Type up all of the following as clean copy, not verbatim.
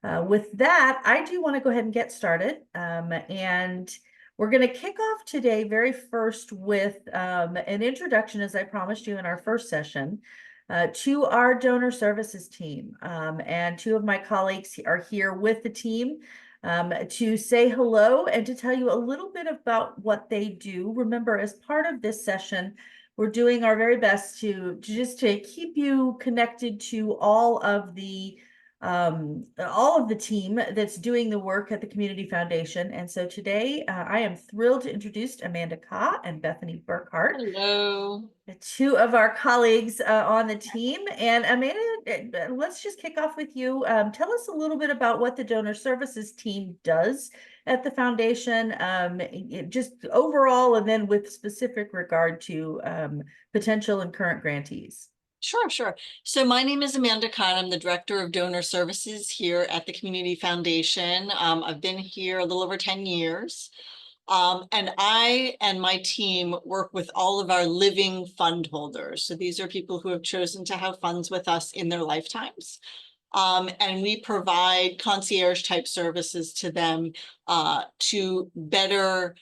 With that, I do want to go ahead and get started. And we're going to kick off today very first with an introduction, as I promised you in our first session, to our donor services team. And two of my colleagues are here with the team to say hello and to tell you a little bit about what they do. Remember, as part of this session, we're doing our very best to keep you connected to all of the team that's doing the work at the Community Foundation. And so today I am thrilled to introduce Amanda Ka and Bethany Burkhart. Hello. Two of our colleagues on the team. And Amanda, let's just kick off with you. Tell us a little bit about what the donor services team does at the foundation, just overall, and then with specific regard to potential and current grantees. Sure. So my name is Amanda Ka. I'm the Director of Donor Services here at the Community Foundation. I've been here a little over 10 years. And I and my team work with all of our living fund holders. So these are people who have chosen to have funds with us in their lifetimes. And we provide concierge type services to them to better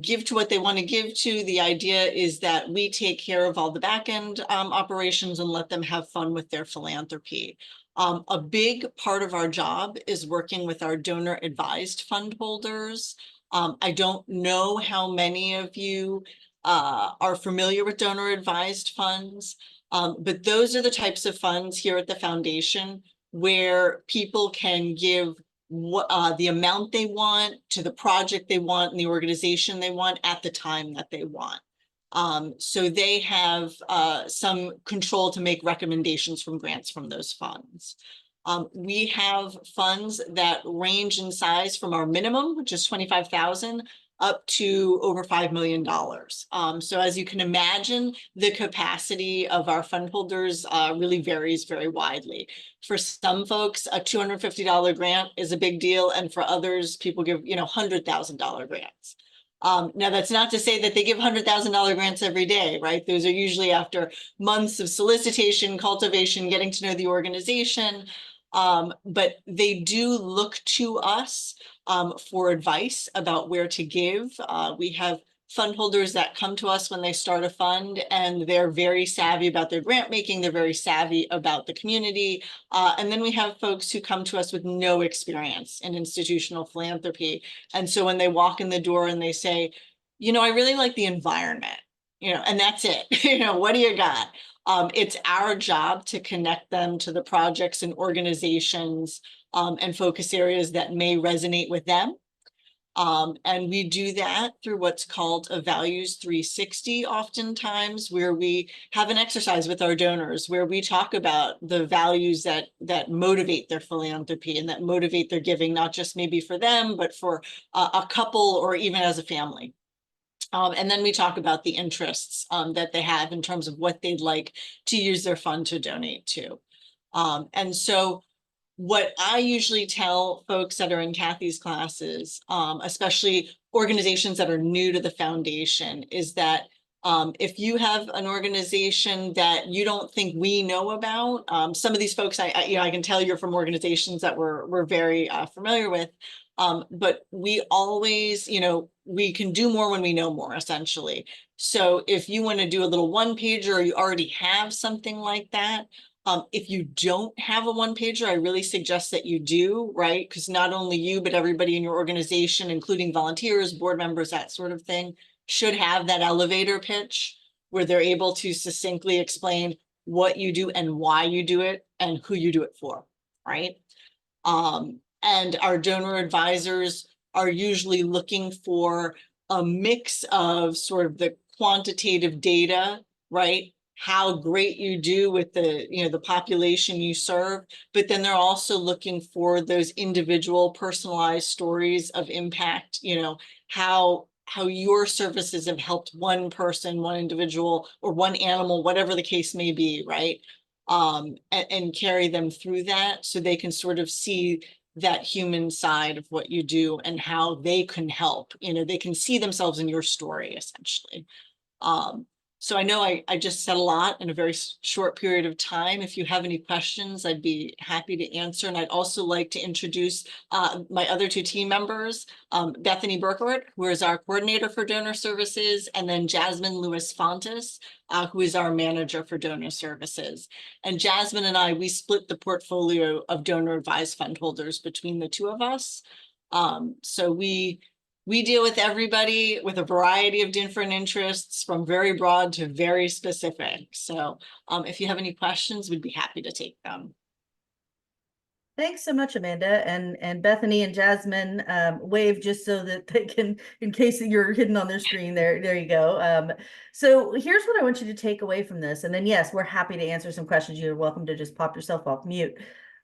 give to what they want to give to. The idea is that we take care of all the back end operations and let them have fun with their philanthropy. A big part of our job is working with our donor advised fund holders. I don't know how many of you are familiar with donor advised funds, but those are the types of funds here at the foundation where people can give the amount they want to the project they want and the organization they want at the time that they want. So they have some control to make recommendations from grants from those funds. We have funds that range in size from our minimum, which is $25,000, up to over $5 million. So as you can imagine, the capacity of our fund holders really varies very widely. For some folks, a $250 grant is a big deal, and for others, people give $100,000 grants. Now, that's not to say that they give $100,000 grants every day, right? Those are usually after months of solicitation, cultivation, getting to know the organization. But they do look to us for advice about where to give. We have fund holders that come to us when they start a fund, and they're very savvy about their grant making. They're very savvy about the community. And then we have folks who come to us with no experience in institutional philanthropy. And so when they walk in the door and they say, I really like the environment, and that's it. What do you got? It's our job to connect them to the projects and organizations and focus areas that may resonate with them. And we do that through what's called a Values 360 oftentimes, where we have an exercise with our donors where we talk about the values that motivate their philanthropy and that motivate their giving, not just maybe for them, but for a couple or even as a family. And then we talk about the interests that they have in terms of what they'd like to use their fund to donate to. And so what I usually tell folks that are in Kathy's classes, especially organizations that are new to the foundation, is that if you have an organization that you don't think we know about, some of these folks, I can tell you're from organizations that we're very familiar with, but we always, we can do more when we know more, essentially. So if you want to do a little one pager or you already have something like that, if you don't have a one pager, I really suggest that you do, right? Because not only you, but everybody in your organization, including volunteers, board members, that sort of thing, should have that elevator pitch where they're able to succinctly explain what you do and why you do it and who you do it for, right? And our donor advisors are usually looking for a mix of sort of the quantitative data, right? How great you do with the population you serve, but then they're also looking for those individual personalized stories of impact, how your services have helped one person, one individual, or one animal, whatever the case may be, right? And carry them through that so they can sort of see that human side of what you do and how they can help. They can see themselves in your story, essentially. So I know I just said a lot in a very short period of time. If you have any questions, I'd be happy to answer. And I'd also like to introduce my other two team members, Bethany Berkowitz, who is our coordinator for donor services, and then Jasmine Lewis Fontes, who is our manager for donor services. And Jasmine and I, we split the portfolio of donor advised fund holders between the two of us. So we deal with everybody with a variety of different interests, from very broad to very specific. So if you have any questions, we'd be happy to take them. Thanks so much, Amanda, and Bethany and Jasmine, wave just so that they can, in case you're hidden on their screen, there you go. So here's what I want you to take away from this. And then, yes, we're happy to answer some questions. You're welcome to just pop yourself off mute.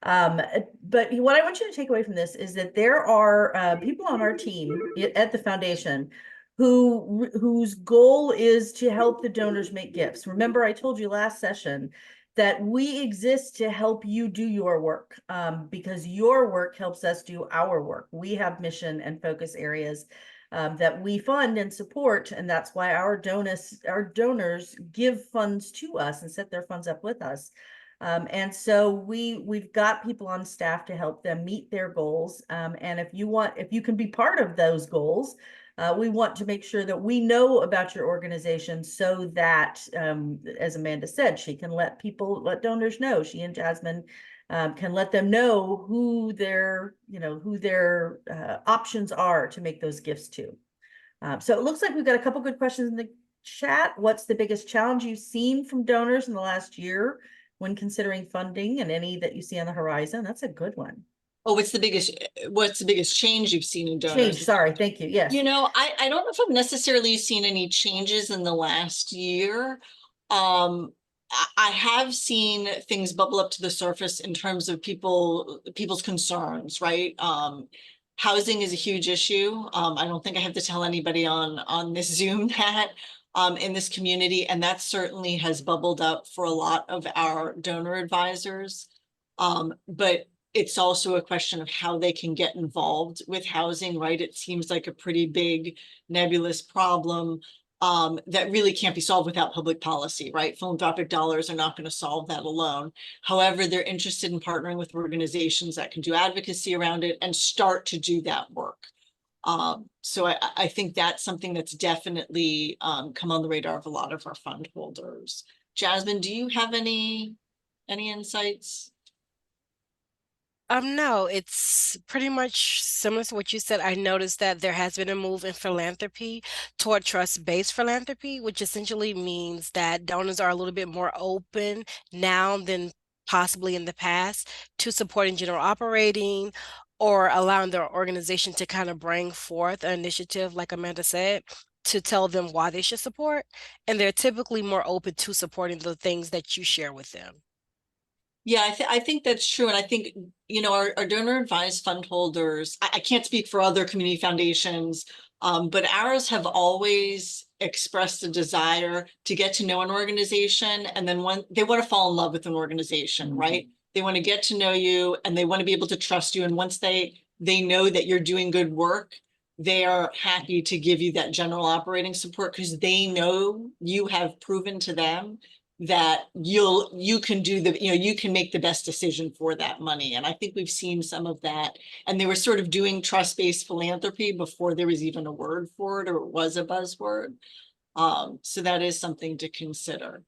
But what I want you to take away from this is that there are people on our team at the foundation whose goal is to help the donors make gifts. Remember, I told you last session that we exist to help you do your work, because your work helps us do our work. We have mission and focus areas that we fund and support, and that's why our donors give funds to us and set their funds up with us. And so we've got people on staff to help them meet their goals. And if you can be part of those goals, we want to make sure that we know about your organization so that, as Amanda said, she can let donors know. She and Jasmine can let them know who their options are to make those gifts to. So it looks like we've got a couple good questions in the chat. What's the biggest challenge you've seen from donors in the last year when considering funding, and any that you see on the horizon? That's a good one. Oh, what's the biggest change you've seen in donors? Change, sorry, thank you. Yes. You know, I don't know if I've necessarily seen any changes in the last year. I have seen things bubble up to the surface in terms of people's concerns, right? Housing is a huge issue. I don't think I have to tell anybody on this Zoom that in this community, and that certainly has bubbled up for a lot of our donor advisors. But it's also a question of how they can get involved with housing, right? It seems like a pretty big nebulous problem that really can't be solved without public policy, right? Philanthropic dollars are not going to solve that alone. However, they're interested in partnering with organizations that can do advocacy around it and start to do that work. So I think that's something that's definitely come on the radar of a lot of our fund holders. Jasmine, do you have any insights? No, it's pretty much similar to what you said. I noticed that there has been a move in philanthropy toward trust-based philanthropy, which essentially means that donors are a little bit more open now than possibly in the past to supporting general operating or allowing their organization to kind of bring forth an initiative, like Amanda said, to tell them why they should support. And they're typically more open to supporting the things that you share with them. Yeah, I think that's true. And I think, you know, our donor advised fund holders, I can't speak for other community foundations, but ours have always expressed a desire to get to know an organization. And then when they want to fall in love with an organization, right? They want to get to know you and they want to be able to trust you. And once they know that you're doing good work, they are happy to give you that general operating support because they know you have proven to them that you can do you can make the best decision for that money. And I think we've seen some of that. And they were sort of doing trust-based philanthropy before there was even a word for it or it was a buzzword. So that is something to consider.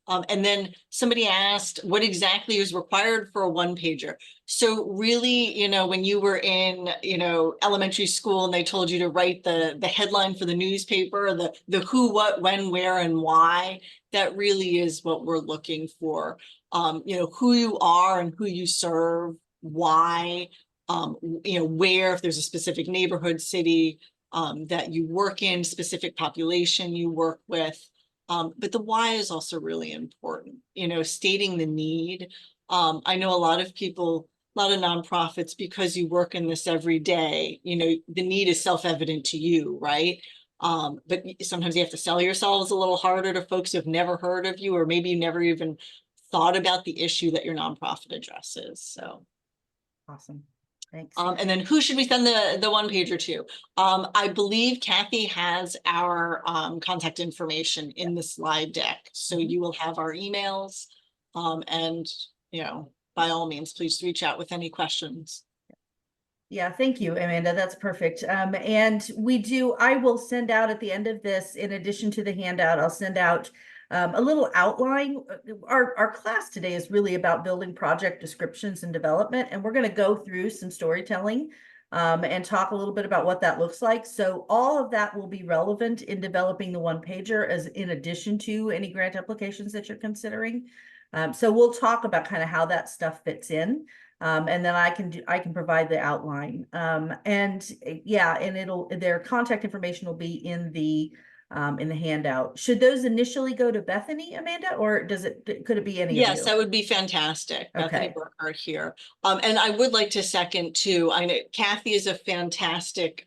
And then somebody asked what exactly is required for a one-pager. So really, you know, when you were in, you know, elementary school and they told you to write the headline for the newspaper, the who, what, when, where, and why, that really is what we're looking for. You know, who you are and who you serve, why, you know, where, if there's a specific neighborhood, city that you work in, specific population you work with. But the why is also really important, you know, stating the need. I know a lot of people, a lot of nonprofits, because you work in this every day, you know, the need is self-evident to you, right? But sometimes you have to sell yourselves a little harder to folks who have never heard of you, or maybe you never even thought about the issue that your nonprofit addresses. So. Awesome. Thanks. And then who should we send the one pager to? I believe Kathy has our contact information in the slide deck. So Mhm. you will have our emails. And by all means, please reach out with any questions. Yeah, thank you, Amanda. That's perfect. And I will send out at the end of this, in addition to the handout, I'll send out a little outline. Our class today is really about building project descriptions and development, and we're going to go through some storytelling and talk a little bit about what that looks like. So all of that will be relevant in developing the one pager, as in addition to any grant applications that you're considering. So we'll talk about kind of how that stuff fits in. And then I can provide the outline. And their contact information will be in the handout. Should those initially go to Bethany, Amanda, or could it be any of Yes, you? that would be fantastic. Bethany Okay. Burkhardt here. And I would like to second too. I know Kathy is a fantastic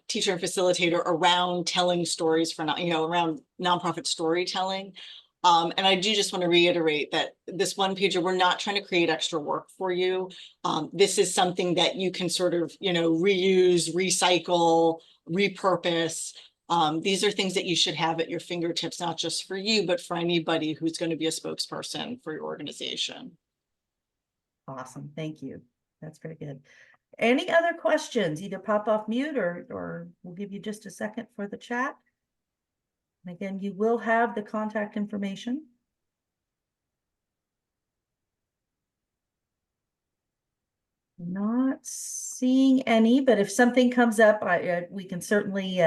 teacher and facilitator around telling stories for around nonprofit storytelling. And I do just want to reiterate that this one pager, we're not trying to create extra work for you. This is something that you can sort of, reuse, recycle, repurpose. These are things that you should have at your fingertips, not just for you, but for anybody who's going to be a spokesperson for your organization. Awesome. Thank you. That's very good. Any other questions? Either pop off mute or we'll give you just a second for the chat. And again, you will have the contact information. Not seeing any, but if something comes up, we can certainly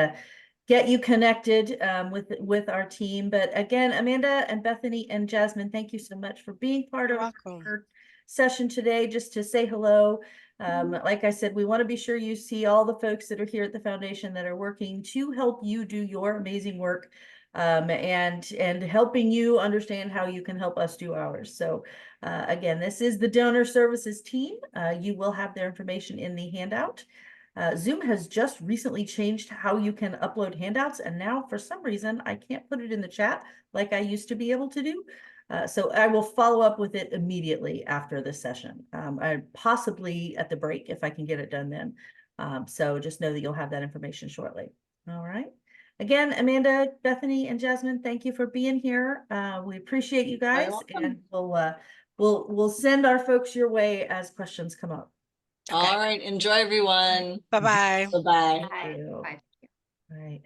get you connected with our team. But again, Amanda and Bethany and Jasmine, thank you so much for being part of our session today, just to say hello. Like I said, we want to be sure you see all the folks that are here at the foundation that are working to help you do your amazing work, and helping you understand how you can help us do ours. So again, this is the donor services team. You will have their information in the handout. Zoom has just recently changed how you can upload handouts, and now for some reason I can't put it in the chat like I used to be able to do. So I will follow up with it immediately after this session. I possibly at the break if I can get it done then. So just know that you'll have that information shortly. All right. Again, Amanda, Bethany, and Jasmine, thank you for being here. We appreciate you guys, and we'll send our folks your way as questions come up. Okay. All right. Enjoy, everyone. Bye-bye. Bye-bye. Thank you. All right.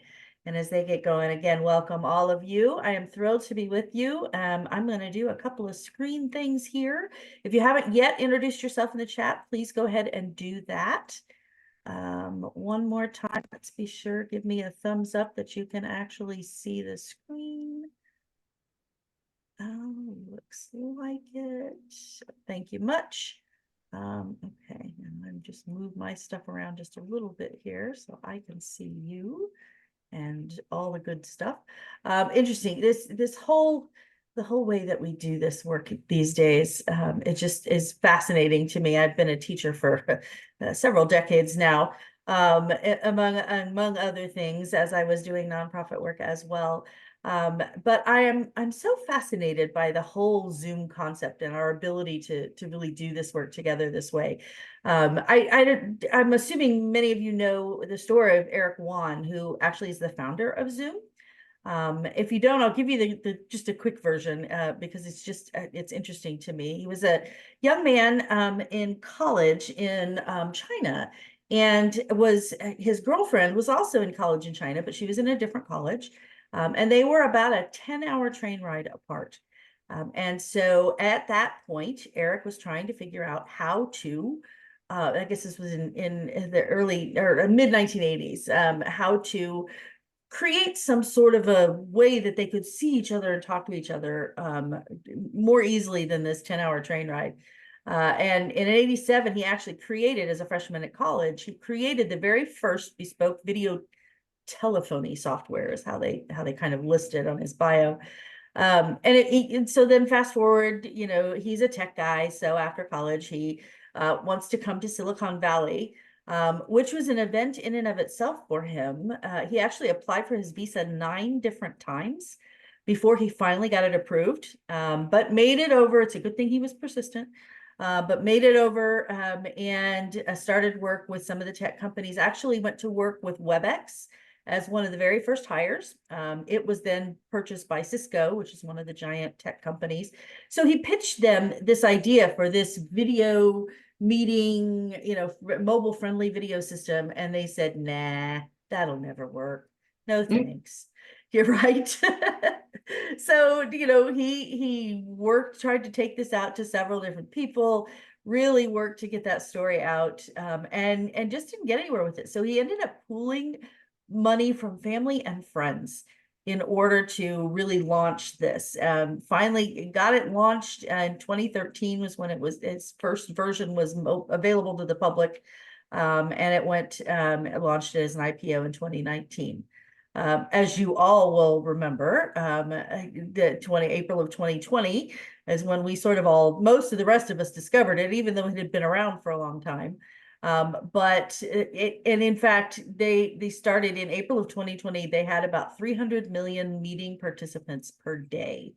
And as they get going, again, welcome all of you. I am thrilled to be with you. I'm going to do a couple of screen things here. If you haven't yet introduced yourself in the chat, please go ahead and do that. One more time, let's be sure, give me a thumbs up that you can actually see the screen. Oh, looks like it. Thank you much. Okay, and I'm just move my stuff around just a little bit here so I can see you and all the good stuff. Interesting. The whole way that we do this work these days, it just is fascinating to me. I've been a teacher for several decades now, among other things, as I was doing nonprofit work as well. But I'm so fascinated by the whole Zoom concept and our ability to really do this work together this way. I'm assuming many of you know the story of Eric Yuan, who actually is the founder of Zoom. If you don't, I'll give you just a quick version because it's interesting to me. He was a young man in college in China, and his girlfriend was also in college in China, but she was in a different college. And they were about a 10-hour train ride apart. And so at that point, Eric was trying to figure out how to, I guess this was in the early or mid 1980s, how to create some sort of a way that they could see each other and talk to each other more easily than this 10-hour train ride. And in 87, he actually created, as a freshman at college, he created the very first bespoke video telephony software, is how they kind of listed on his bio. And so then fast forward, he's a tech guy. So after college, he wants to come to Silicon Valley, which was an event in and of itself for him. He actually applied for his visa 9 different times before he finally got it approved, but made it over. It's a good thing he was persistent. but made it over and started work with some of the tech companies. Actually went to work with WebEx as one of the very first hires. It was then purchased by Cisco, which is one of the giant tech companies. So he pitched them this idea for this video meeting, mobile friendly video system. And they said, nah, that'll never work. No, thanks. You're right. So, he tried to take this out to several different people, really worked to get that story out, and just didn't get anywhere with it. So he ended up pooling money from family and friends in order to really launch this. Finally got it launched in 2013 was when its first version was available to the public. And it launched as an IPO in 2019. As you all will remember, April of 2020 is when we most of the rest of us discovered it, even though it had been around for a long time. But in fact, they started in April of 2020. They had about 300 million meeting participants per day.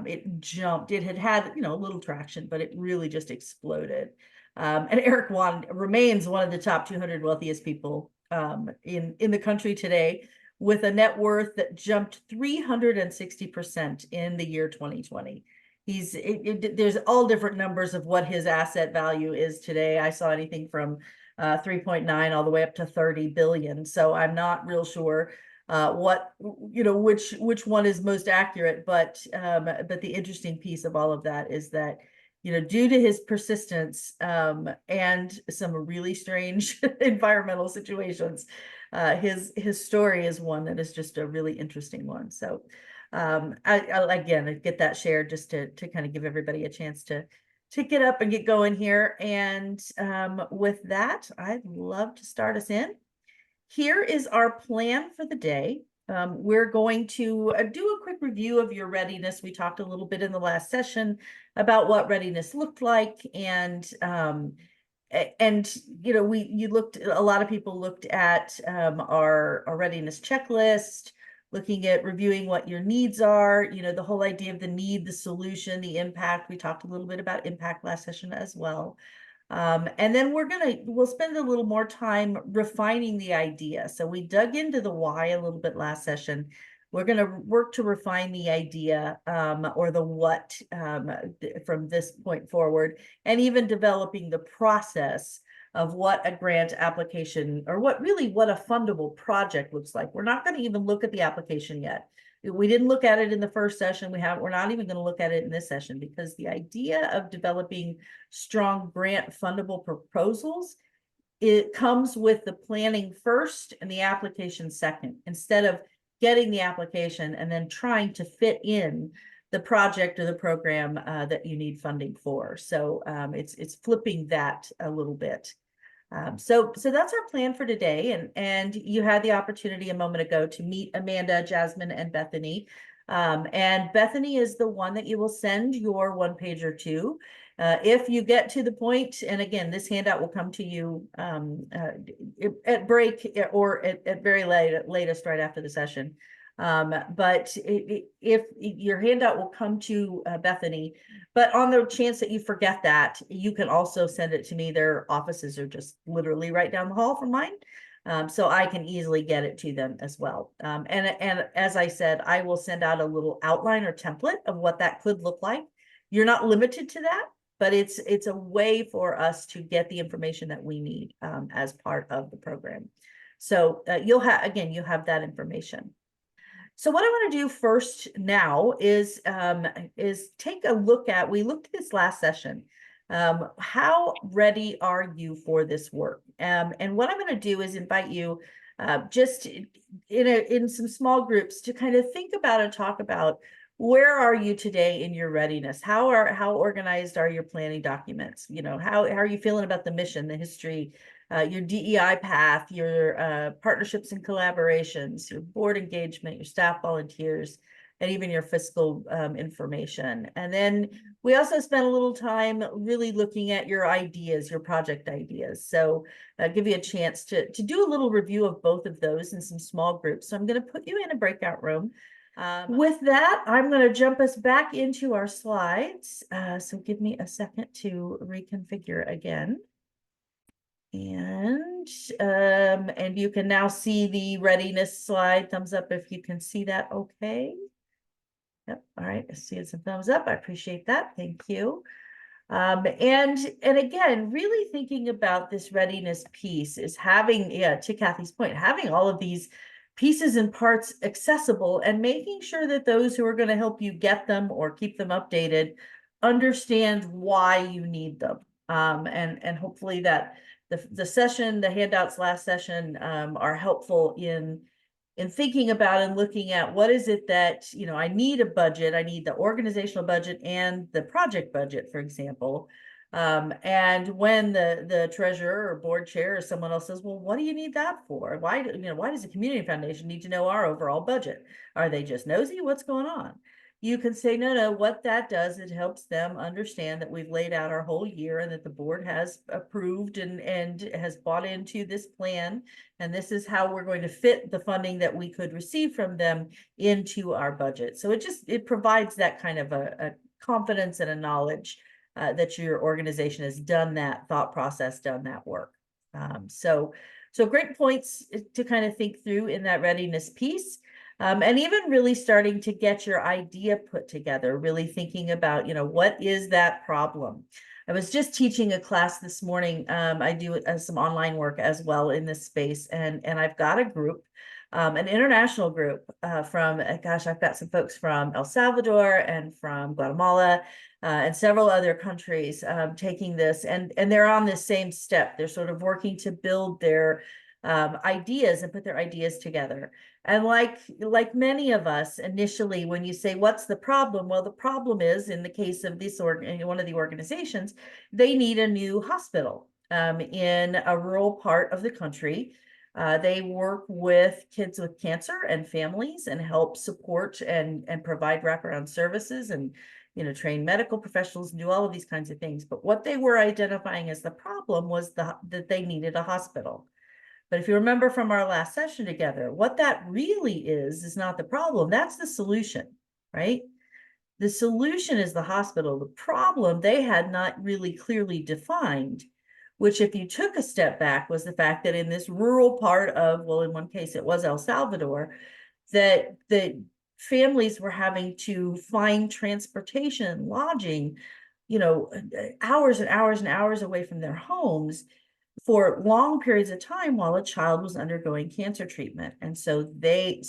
It jumped. It had a little traction, but it really just exploded. And Eric Yuan remains one of the top 200 wealthiest people in the country today, with a net worth that jumped 360% in the year 2020. There's all different numbers of what his asset value is today. I saw anything from 3.9 all the way up to 30 billion. So I'm not real sure which one is most accurate, but the interesting piece of all of that is that due to his persistence and some really strange environmental situations, his story is one that is just a really interesting one. So I get that shared just to kind of give everybody a chance to get up and get going here. And with that, I'd love to start us in. Here is our plan for the day. We're going to do a quick review of your readiness. We talked a little bit in the last session about what readiness looked like, and a lot of people looked at our readiness checklist, looking at reviewing what your needs are, the whole idea of the need, the solution, the impact. We talked a little bit about impact last session as well. And then we'll spend a little more time refining the idea. So we dug into the why a little bit last session. We're going to work to refine the idea or the what from this point forward, and even developing the process of what a grant application or what a fundable project looks like. We're not going to even look at the application yet. We didn't look at it in the first session. We're not even going to look at it in this session, because the idea of developing strong grant fundable proposals, it comes with the planning first and the application second, instead of getting the application and then trying to fit in the project or the program that you need funding for. So it's flipping that a little bit. So that's our plan for today. And you had the opportunity a moment ago to meet Amanda, Jasmine, and Bethany. And Bethany is the one that you will send your one pager to. If you get to the point, and again, this handout will come to you at break or at very latest right after the session. But if your handout will come to Bethany, but on the chance that you forget that, you can also send it to me. Their offices are just literally right down the hall from mine. So I can easily get it to them as well. And as I said, I will send out a little outline or template of what that could look like. You're not limited to that, but it's a way for us to get the information that we need as part of the program. So you'll have that information. So what I want to do first now is take a look at, we looked at this last session. How ready are you for this work? And what I'm going to do is invite you just in some small groups to kind of think about and talk about, where are you today in your readiness? How organized are your planning documents? How are you feeling about the mission, the history, your DEI path, your partnerships and collaborations, your board engagement, your staff volunteers, and even your fiscal information. And then we also spent a little time really looking at your ideas, your project ideas. So give you a chance to do a little review of both of those in some small groups. So I'm going to put you in a breakout room. With that, I'm going to jump us back into our slides. So give me a second to reconfigure again. And you can now see the readiness slide. Thumbs up if you can see that okay. Yep, all right, I see some thumbs up. I appreciate that. Thank you. And again, really thinking about this readiness piece is having, yeah, to Kathy's point, having all of these pieces and parts accessible and making sure that those who are going to help you get them or keep them updated understand why you need them. And hopefully that the session, the handouts last session are helpful in thinking about and looking at what is it that, I need a budget, I need the organizational budget and the project budget, for example. And when the treasurer or board chair or someone else says, well, what do you need that for? Why does the community foundation need to know our overall budget? Are they just nosy? What's going on? You can say, no, what that does, it helps them understand that we've laid out our whole year and that the board has approved and has bought into this plan. And this is how we're going to fit the funding that we could receive from them into our budget. So it provides that kind of a confidence and a knowledge that your organization has done that thought process, done that work. So great points to kind of think through in that readiness piece. And even really starting to get your idea put together, really thinking about, what is that problem? I was just teaching a class this morning. I do some online work as well in this space. And I've got a group, an international group from, I've got some folks from El Salvador and from Guatemala and several other countries taking this. And they're on this same step. They're sort of working to build their ideas and put their ideas together. And like many of us initially, when you say, what's the problem? Well, the problem is, in the case of this one of the organizations, they need a new hospital in a rural part of the country. They work with kids with cancer and families and help support and provide wraparound services and train medical professionals and do all of these kinds of things. But what they were identifying as the problem was that they needed a hospital. But if you remember from our last session together, what that really is not the problem. That's the solution, right? The solution is the hospital. The problem they had not really clearly defined, which if you took a step back was the fact that in this rural part of, well, in one case it was El Salvador, that the families were having to find transportation, lodging, hours and hours and hours away from their homes for long periods of time while a child was undergoing cancer treatment. And so the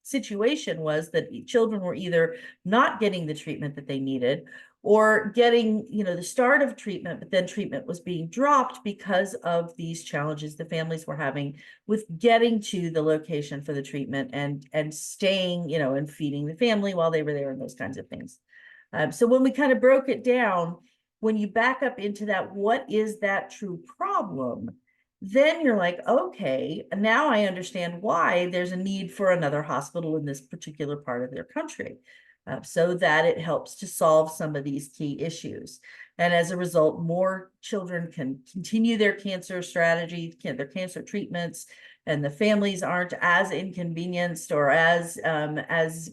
situation was that children were either not getting the treatment that they needed or getting, the start of treatment, but then treatment was being dropped because of these challenges the families were having with getting to the location for the treatment and staying, and feeding the family while they were there and those kinds of things. So when we kind of broke it down, when you back up into that, what is that true problem? Then you're like, okay, now I understand why there's a need for another hospital in this particular part of their country, so that it helps to solve some of these key issues. And as a result, more children can continue their cancer strategy, their cancer treatments, and the families aren't as inconvenienced or as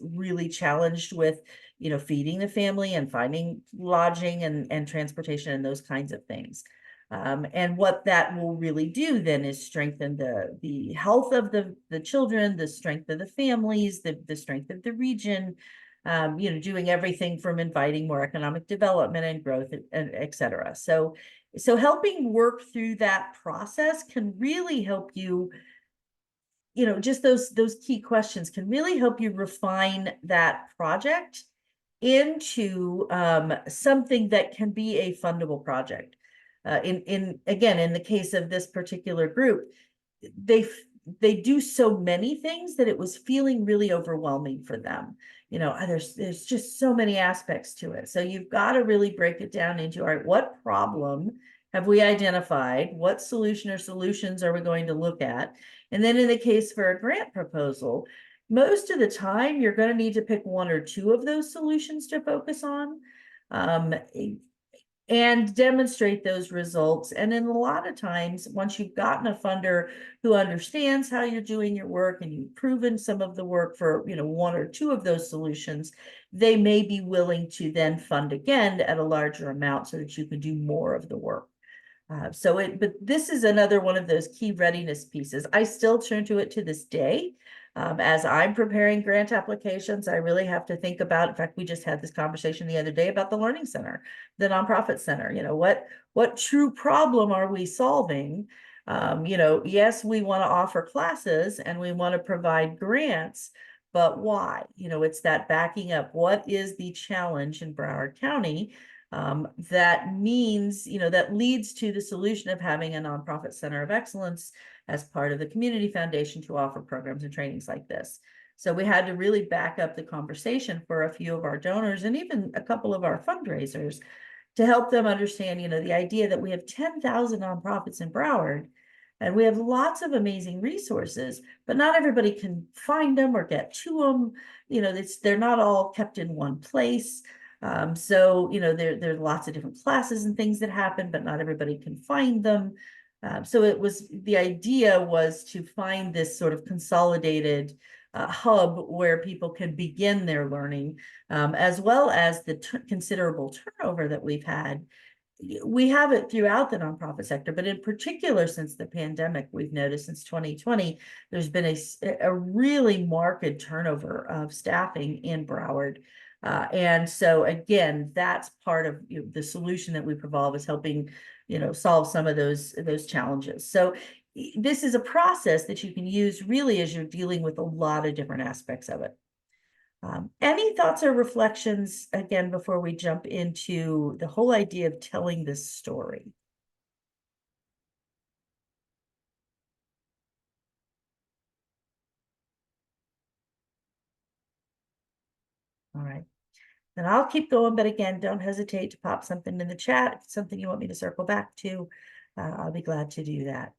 really challenged with feeding the family and finding lodging and transportation and those kinds of things. And what that will really do then is strengthen the health of the children, the strength of the families, the strength of the region, doing everything from inviting more economic development and growth, and et cetera. So helping work through that process can really help you, just those key questions can really help you refine that project into something that can be a fundable project. In the case of this particular group, they do so many things that it was feeling really overwhelming for them. There's just so many aspects to it. So you've got to really break it down into, all right, what problem have we identified? What solution or solutions are we going to look at? And then in the case for a grant proposal, most of the time you're going to need to pick one or two of those solutions to focus on. and demonstrate those results. And then a lot of times, once you've gotten a funder who understands how you're doing your work and you've proven some of the work for, one or two of those solutions, they may be willing to then fund again at a larger amount so that you can do more of the work. But this is another one of those key readiness pieces. I still turn to it to this day. As I'm preparing grant applications, I really have to think about, in fact, we just had this conversation the other day about the Learning Center, the nonprofit center. What true problem are we solving? Yes, we want to offer classes and we want to provide grants, but why? It's that backing up. What is the challenge in Broward County? That means, that leads to the solution of having a nonprofit center of excellence as part of the community foundation to offer programs and trainings like this. So we had to really back up the conversation for a few of our donors and even a couple of our fundraisers to help them understand, the idea that we have 10,000 nonprofits in Broward and we have lots of amazing resources, but not everybody can find them or get to them. They're not all kept in one place. There's lots of different classes and things that happen, but not everybody can find them. The idea was to find this sort of consolidated hub where people can begin their learning, as well as the considerable turnover that we've had. We have it throughout the nonprofit sector, but in particular, since the pandemic, we've noticed since 2020, there's been a really marked turnover of staffing in Broward. And so again, that's part of the solution that we provide is helping, solve some of those challenges. So this is a process that you can use really as you're dealing with a lot of different aspects of it. Any thoughts or reflections, again, before we jump into the whole idea of telling this story? All right. And I'll keep going, but again, don't hesitate to pop something in the chat. If it's something you want me to circle back to, I'll be glad to do that.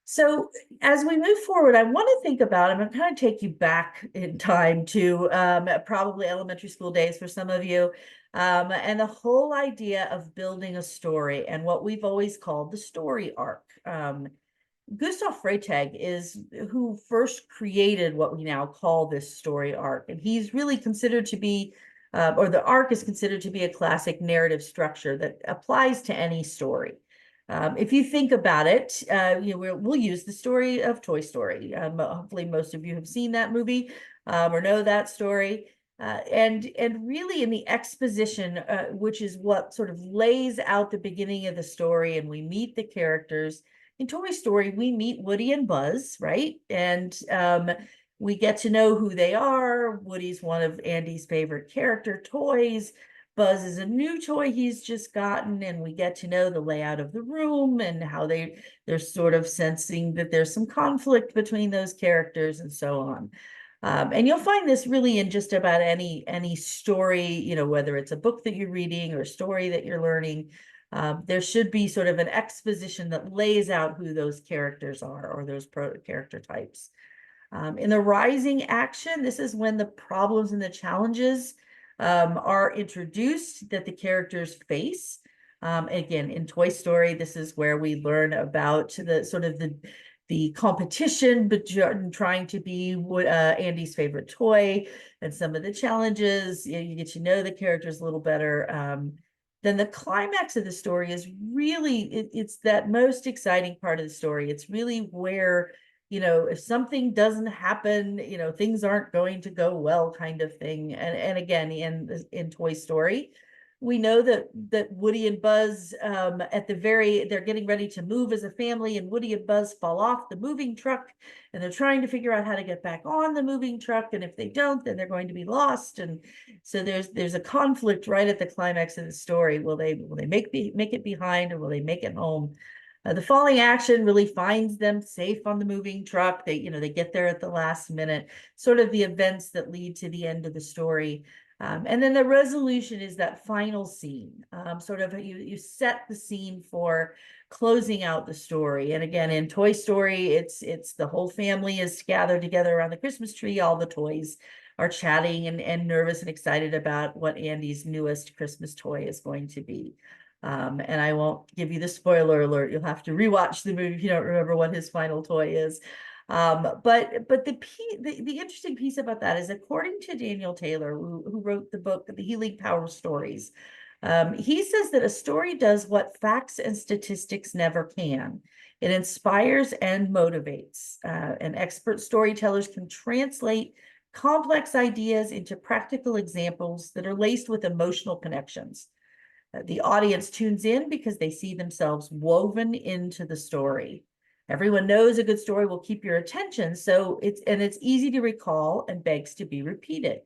So as we move forward, I want to think about, I'm going to kind of take you back in time to probably elementary school days for some of you, and the whole idea of building a story and what we've always called the story arc. Gustav Freytag is who first created what we now call this story arc, and he's really considered to be, or the arc is considered to be a classic narrative structure that applies to any story. If you think about it, we'll use the story of Toy Story. Hopefully most of you have seen that movie or know that story. And really in the exposition, which is what sort of lays out the beginning of the story, and we meet the characters. In Toy Story, we meet Woody and Buzz, right? And we get to know who they are. Woody's one of Andy's favorite character toys. Buzz is a new toy he's just gotten, and we get to know the layout of the room and how they're sort of sensing that there's some conflict between those characters and so on. And you'll find this really in just about any story, whether it's a book that you're reading or a story that you're learning. There should be sort of an exposition that lays out who those characters are or those character types. In the rising action, this is when the problems and the challenges are introduced that the characters face. Again, in Toy Story, this is where we learn about the sort of the competition between trying to be Andy's favorite toy and some of the challenges. You get to know the characters a little better. Then the climax of the story is really, it's that most exciting part of the story. It's really where, if something doesn't happen, things aren't going to go well kind of thing. And again, in Toy Story, we know that Woody and Buzz they're getting ready to move as a family, and Woody and Buzz fall off the moving truck, and they're trying to figure out how to get back on the moving truck. And if they don't, then they're going to be lost. And so there's a conflict right at the climax of the story. Will they make it behind, or will they make it home? The falling action really finds them safe on the moving truck. They get there at the last minute, sort of the events that lead to the end of the story. And then the resolution is that final scene. Sort of you set the scene for closing out the story. And again, in Toy Story, it's the whole family is gathered together around the Christmas tree, all the toys are chatting and nervous and excited about what Andy's newest Christmas toy is going to be. And I won't give you the spoiler alert. You'll have to rewatch the movie if you don't remember what his final toy is. But the interesting piece about that is, according to Daniel Taylor, who wrote the book, The Healing Power of Stories, he says that a story does what facts and statistics never can. It inspires and motivates. And expert storytellers can translate complex ideas into practical examples that are laced with emotional connections. The audience tunes in because they see themselves woven into the story. Everyone knows a good story will keep your attention, so it's easy to recall and begs to be repeated.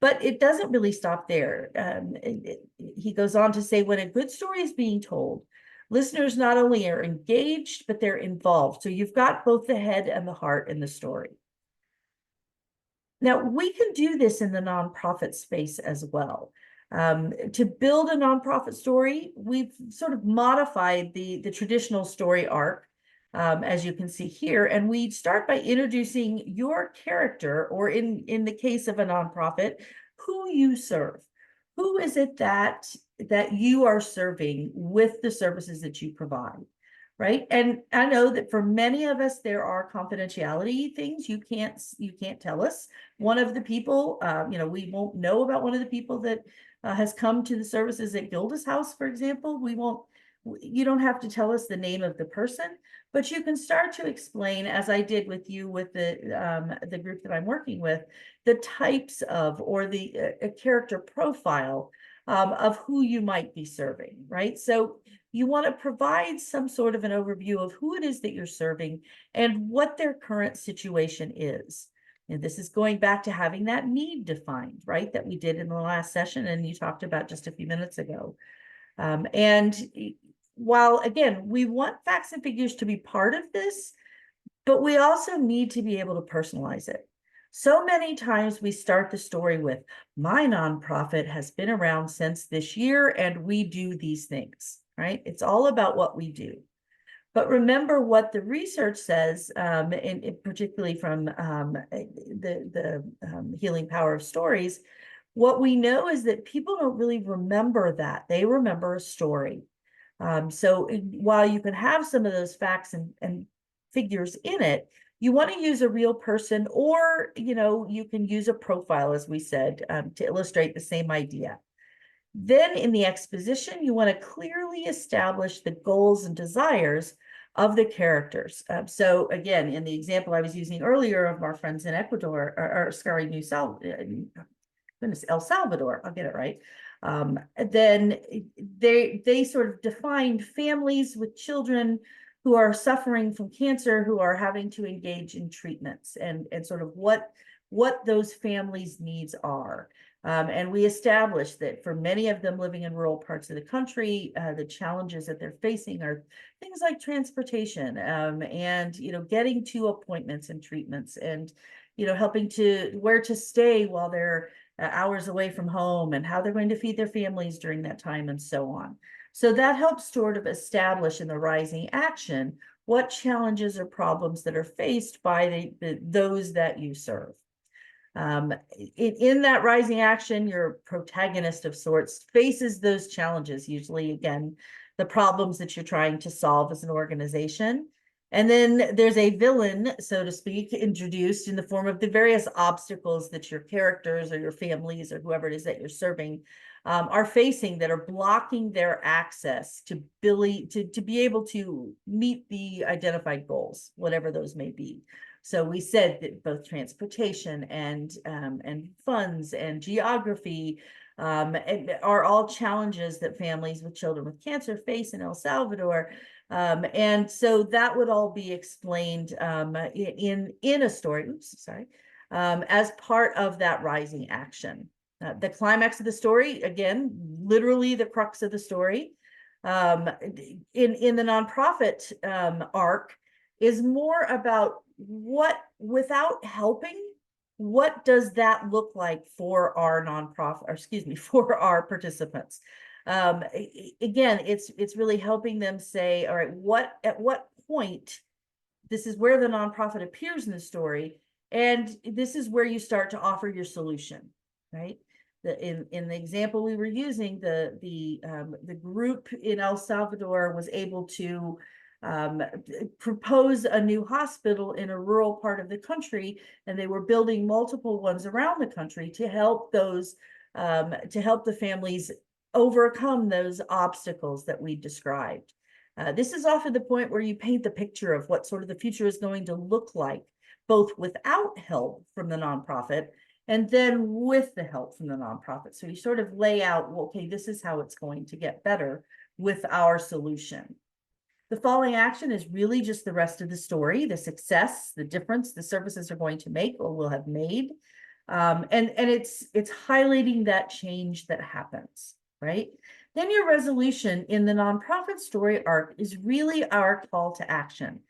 But it doesn't really stop there. He goes on to say, when a good story is being told, listeners not only are engaged, but they're involved. So you've got both the head and the heart in the story. Now, we can do this in the nonprofit space as well. To build a nonprofit story, we've sort of modified the traditional story arc, as you can see here, and we start by introducing your character, or in the case of a nonprofit, who you serve. Who is it that you are serving with the services that you provide, right? And I know that for many of us, there are confidentiality things you can't tell us. One of the people, we won't know about one of the people that has come to the services at Gilda's house, for example. You don't have to tell us the name of the person, but you can start to explain, as I did with you with the group that I'm working with, the types of, or the character profile of who you might be serving, right? So you want to provide some sort of an overview of who it is that you're serving and what their current situation is. And this is going back to having that need defined, right? That we did in the last session and you talked about just a few minutes ago. And while, again, we want facts and figures to be part of this, but we also need to be able to personalize it. So many times we start the story with, my nonprofit has been around since this year and we do these things, right? It's all about what we do. But remember what the research says, and particularly from the Healing Power of Stories, what we know is that people don't really remember that. They remember a story. So while you can have some of those facts and figures in it, you want to use a real person, or, you can use a profile, as we said, to illustrate the same idea. Then in the exposition, you want to clearly establish the goals and desires of the characters. So again, in the example I was using earlier of our friends in Ecuador, El Salvador, I'll get it right. Then they sort of defined families with children who are suffering from cancer, who are having to engage in treatments, and sort of what those families' needs are. And we established that for many of them living in rural parts of the country, the challenges that they're facing are things like transportation, and getting to appointments and treatments, and helping to where to stay while they're hours away from home, and how they're going to feed their families during that time, and so on. So that helps sort of establish in the rising action what challenges or problems that are faced by those that you serve. In that rising action, your protagonist of sorts faces those challenges, usually, again, the problems that you're trying to solve as an organization. And then there's a villain, so to speak, introduced in the form of the various obstacles that your characters or your families or whoever it is that you're serving are facing, that are blocking their access to be able to meet the identified goals, whatever those may be. So we said that both transportation and funds and geography are all challenges that families with children with cancer face in El Salvador. And so that would all be explained in a story, as part of that rising action. The climax of the story, again, literally the crux of the story, in the nonprofit arc, is more about without helping, what does that look like for our nonprofit, or excuse me, for our participants? Again, it's really helping them say, all right, at what point, this is where the nonprofit appears in the story, And this is where you start to offer your solution, right? In the example we were using, the group in El Salvador was able to propose a new hospital in a rural part of the country, and they were building multiple ones around the country to help the families overcome those obstacles that we described. This is often the point where you paint the picture of what sort of the future is going to look like, both without help from the nonprofit and then with the help from the nonprofit. So you sort of lay out, well, okay, this is how it's going to get better with our solution. The following action is really just the rest of the story, the success, the difference the services are going to make or will have made. And it's highlighting that change that happens, right? Then your resolution in the nonprofit story arc is really our call to action.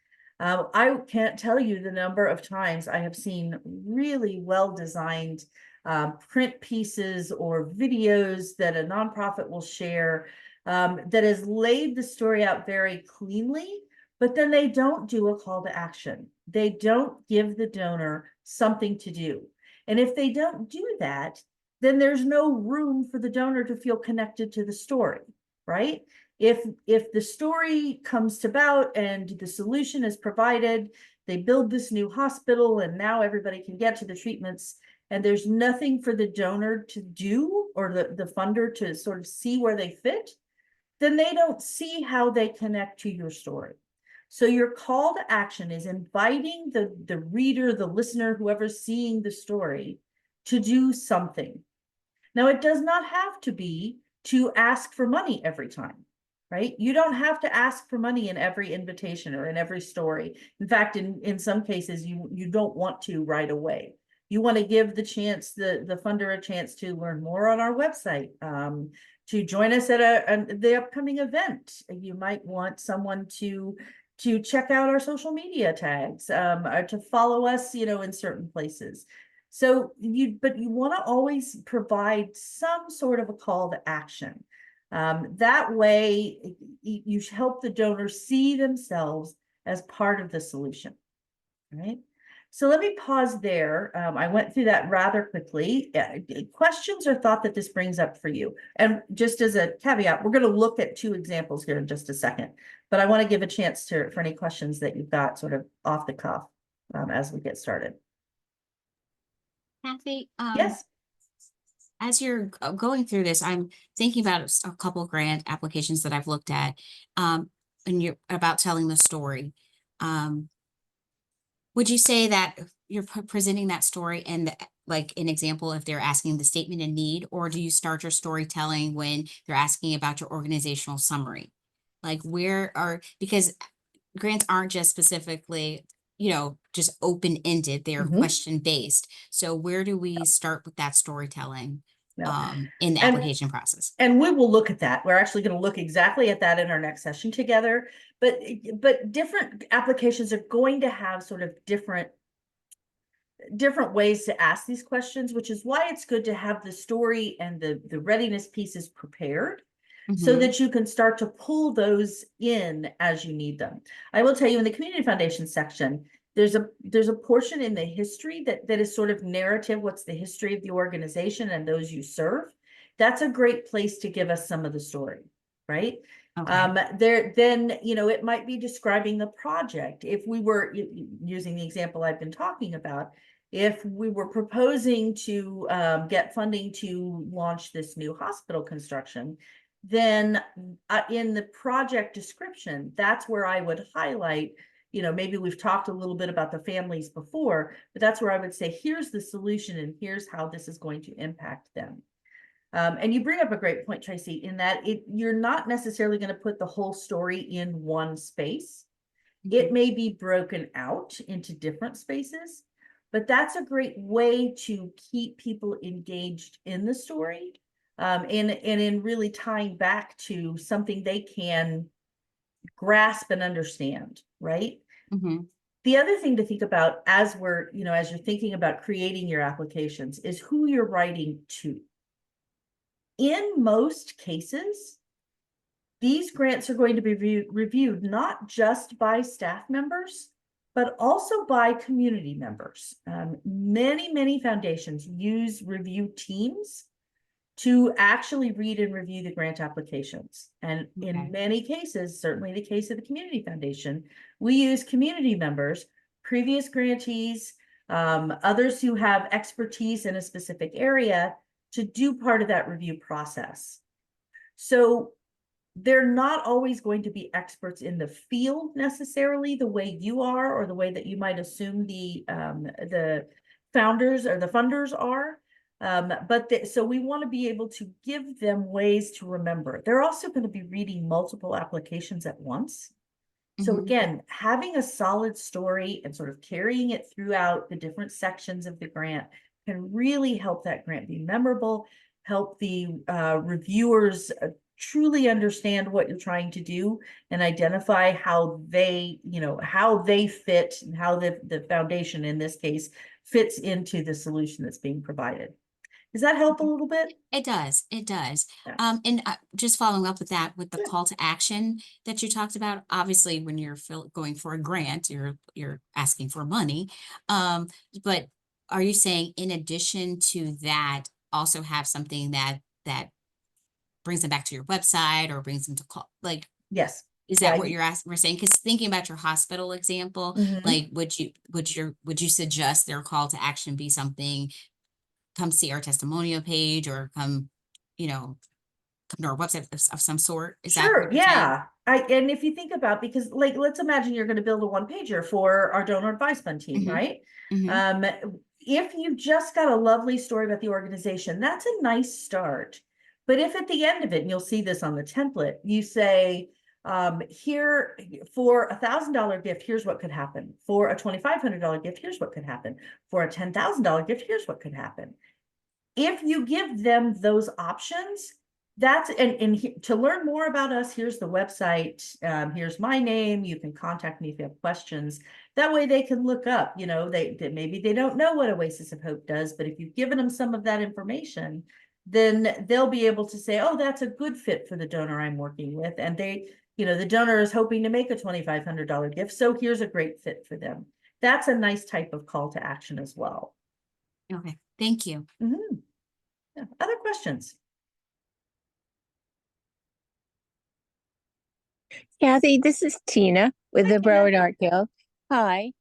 I can't tell you the number of times I have seen really well-designed print pieces or videos that a nonprofit will share that has laid the story out very cleanly, but then they don't do a call to action. They don't give the donor something to do. And if they don't do that, then there's no room for the donor to feel connected to the story, right? If the story comes about and the solution is provided, they build this new hospital and now everybody can get to the treatments, and there's nothing for the donor to do or the funder to sort of see where they fit, then they don't see how they connect to your story. So your call to action is inviting the reader, the listener, whoever's seeing the story, to do something. Now, it does not have to be to ask for money every time, right? You don't have to ask for money in every invitation or in every story. In fact, in some cases, you don't want to right away. You want to give the funder a chance to learn more on our website, to join us at the upcoming event. You might want someone to check out our social media tags, or to follow us, in certain places. So you want to always provide some sort of a call to action. That way you help the donor see themselves as part of the solution, right? So let me pause there. I went through that rather quickly. Questions or thought that this brings up for you? And just as a caveat, we're going to look at 2 examples here in just a second, but I want to give a chance for any questions that you've got sort of off the cuff as we get started. Kathy, Yes. as you're going through this, I'm thinking about a couple of grant applications that I've looked at, and you're about telling the story. Would you say that you're presenting that story and like an example if they're asking the statement in need, or do you start your storytelling when they're asking about your organizational summary? Like because grants aren't just specifically, just open-ended, they're question-based. So where do we start with that storytelling in the application process? And we will look at that. We're actually going to look exactly at that in our next session together. But different applications are going to have sort of different ways to ask these questions, which is why it's good to have the story and the readiness pieces prepared, so that you can start to pull those in as you need them. I will tell you, in the Community Foundation section, there's a portion in the history that is sort of narrative. What's the history of the organization and those you serve? That's a great place to give us some of the story, right? Okay. Then it might be describing the project. If we were using the example I've been talking about, if we were proposing to get funding to launch this new hospital construction, then in the project description, that's where I would highlight, maybe we've talked a little bit about the families before, but that's where I would say, here's the solution and here's how this is going to impact them. And you bring up a great point, Tracy, in that you're not necessarily going to put the whole story in one space. It may be broken out into different spaces, but that's a great way to keep people engaged in the story, and in really tying back to something they can grasp and understand, right? The other thing to think about as you're thinking about creating your applications is who you're writing to. In most cases, these grants are going to be reviewed not just by staff members, but also by community members. Many foundations use review teams to actually read and review the grant applications. And Okay. in many cases, certainly the case of the Community Foundation, we use community members, previous grantees, others who have expertise in a specific area to do part of that review process. So they're not always going to be experts in the field necessarily the way you are, or the way that you might assume the founders or the funders are. So we want to be able to give them ways to remember. They're also going to be reading multiple applications at once. So Mhm. again, having a solid story and sort of carrying it throughout the different sections of the grant can really help that grant be memorable, help the reviewers truly understand what you're trying to do, and identify how they, how they fit, and how the foundation in this case fits into the solution that's being provided. Does that help a little bit? It does, it does. Yeah. And just following up with that, with the call to action that you talked about, obviously, when you're going for a grant, you're asking for money. But are you saying in addition to that, also have something that brings them back to your website or brings them to call, like, Yes. is Yeah, that what you're asking, we're saying? Because thinking about your hospital example, Mhm. like, would you suggest their call to action be something, come see our testimonial page, or come to our website of some sort? Is that Sure, what you're saying? yeah. And if you think about, because like, let's imagine you're going to build a one pager for our donor advice fund team, Mhm. right? Mhm. If you just got a lovely story about the organization, that's a nice start. But if at the end of it, and you'll see this on the template, you say, here for $1,000 gift, here's what could happen. For a $2,500 gift, here's what could happen. For a $10,000 gift, here's what could happen. If you give them those options, to learn more about us, here's the website, here's my name, you can contact me if you have questions. That way they can look up, they maybe they don't know what Oasis of Hope does, but if you've given them some of that information, then they'll be able to say, oh, that's a good fit for the donor I'm working with. And the donor is hoping to make a $2,500 gift, so here's a great fit for them. That's a nice type of call to action as well. Okay, thank you. Mhm. Yeah. Other questions? Kathy, this is Tina with Hi, the Tina. Broward Art Guild. Hi.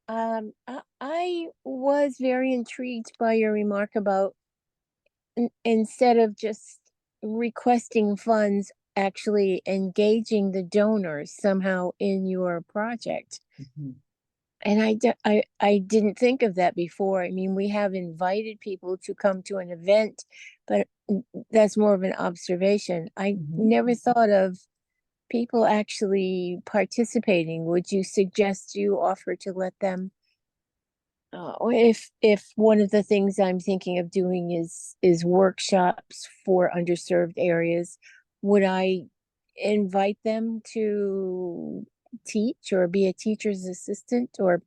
I was very intrigued by your remark about instead of just requesting funds, actually engaging the donors somehow in your project. Mhm. And I didn't think of that before. I mean, we have invited people to come to an event, but that's more of an observation. I Mhm. never thought of people actually participating. Would you suggest you offer to let them, or if one of the things I'm thinking of doing is workshops for underserved areas, would I invite them to teach or be a teacher's assistant or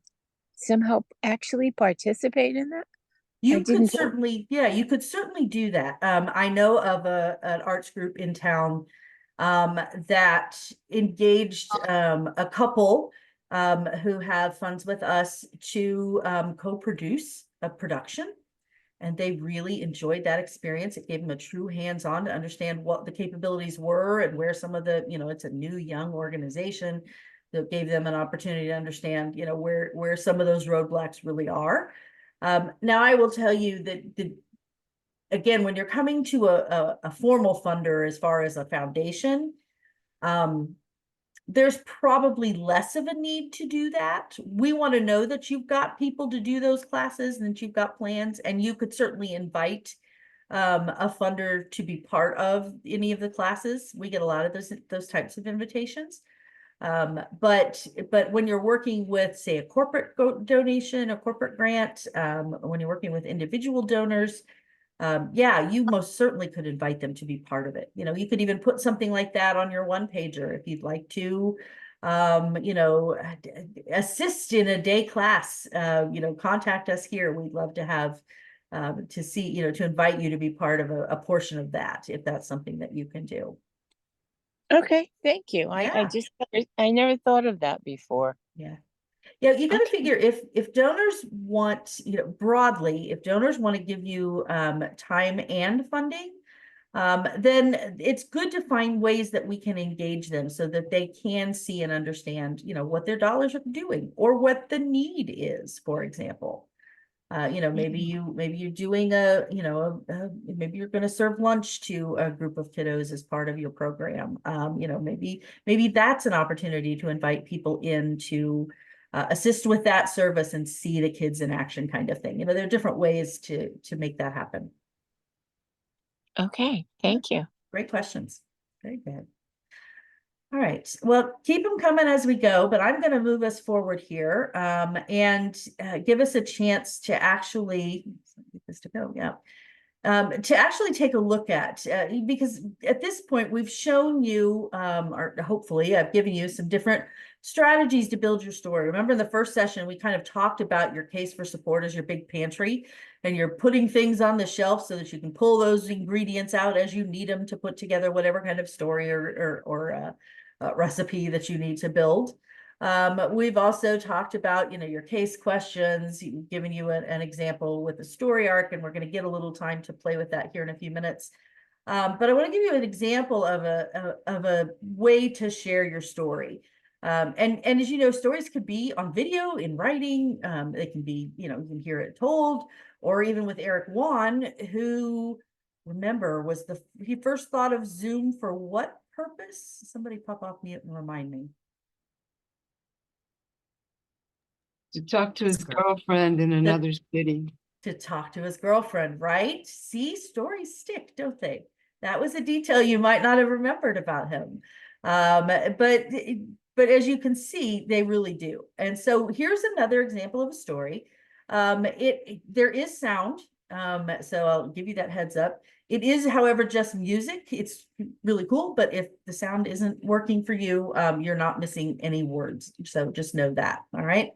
somehow actually participate in that? I You could didn't think. certainly, yeah, you could certainly do that. I know of an arts group in town that engaged a couple who have funds with us to co-produce a production. And they really enjoyed that experience. It gave them a true hands-on to understand what the capabilities were and where some of the, it's a new young organization that gave them an opportunity to understand, where some of those roadblocks really are. Now I will tell you that again, when you're coming to a formal funder as far as a foundation, there's probably less of a need to do that. We want to know that you've got people to do those classes and that you've got plans, and you could certainly invite a funder to be part of any of the classes. We get a lot of those types of invitations. But when you're working with, say, a corporate donation, a corporate grant, when you're working with individual donors, yeah, you most certainly could invite them to be part of it. You could even put something like that on your one pager if you'd like to, assist in a day class, contact us here. We'd love to have, to see, to invite you to be part of a portion of that, if that's something that you can do. Okay, thank you. Yeah. I never thought of that before. Yeah. Yeah, you gotta Okay. figure if donors want, broadly, if donors want to give you time and funding, then it's good to find ways that we can engage them so that they can see and understand, what their dollars are doing or what the need is, for example. Maybe you're doing maybe you're going to serve lunch to a group of kiddos as part of your program. Maybe that's an opportunity to invite people in to assist with that service and see the kids in action, kind of thing. There are different ways to make that happen. Okay, thank you. Great questions. Very good. All right. Well, keep them coming as we go, but I'm going to move us forward here and give us a chance to actually get this to go. Yeah. To actually take a look at, because at this point we've shown you, or hopefully I've given you some different strategies to build your story. Remember in the first session, we kind of talked about your case for support as your big pantry, and you're putting things on the shelf so that you can pull those ingredients out as you need them to put together whatever kind of story or recipe that you need to build. We've also talked about, your case questions, given you an example with the story arc, and we're going to get a little time to play with that here in a few minutes. But I want to give you an example of a way to share your story. And as you know, stories could be on video, in writing. They can be, you can hear it told, or even with Eric Wan, who, remember, he first thought of Zoom for what purpose? Somebody pop off mute and remind me. To talk to his girlfriend in another city. To talk to his girlfriend, right? See, stories stick, don't they? That was a detail you might not have remembered about him. But as you can see, they really do. And so here's another example of a story. There is sound, so I'll give you that heads up. It is, however, just music. It's really cool, but if the sound isn't working for you, you're not missing any words. So just know that, all right?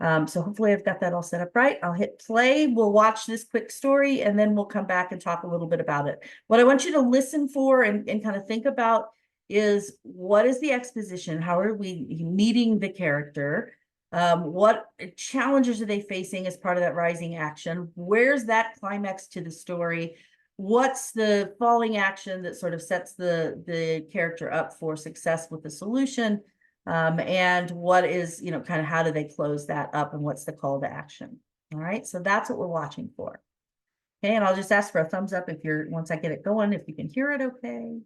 So hopefully I've got that all set up right. I'll hit play. We'll watch this quick story, and then we'll come back and talk a little bit about it. What I want you to listen for and kind of think about is, what is the exposition? How are we meeting the character? What challenges are they facing as part of that rising action? Where's that climax to the story? What's the falling action that sort of sets the character up for success with the solution? And what is, kind of how do they close that up, and what's the call to action? All right, so that's what we're watching for. Okay, and I'll just ask for a thumbs up if once I get it going, if you can hear it okay.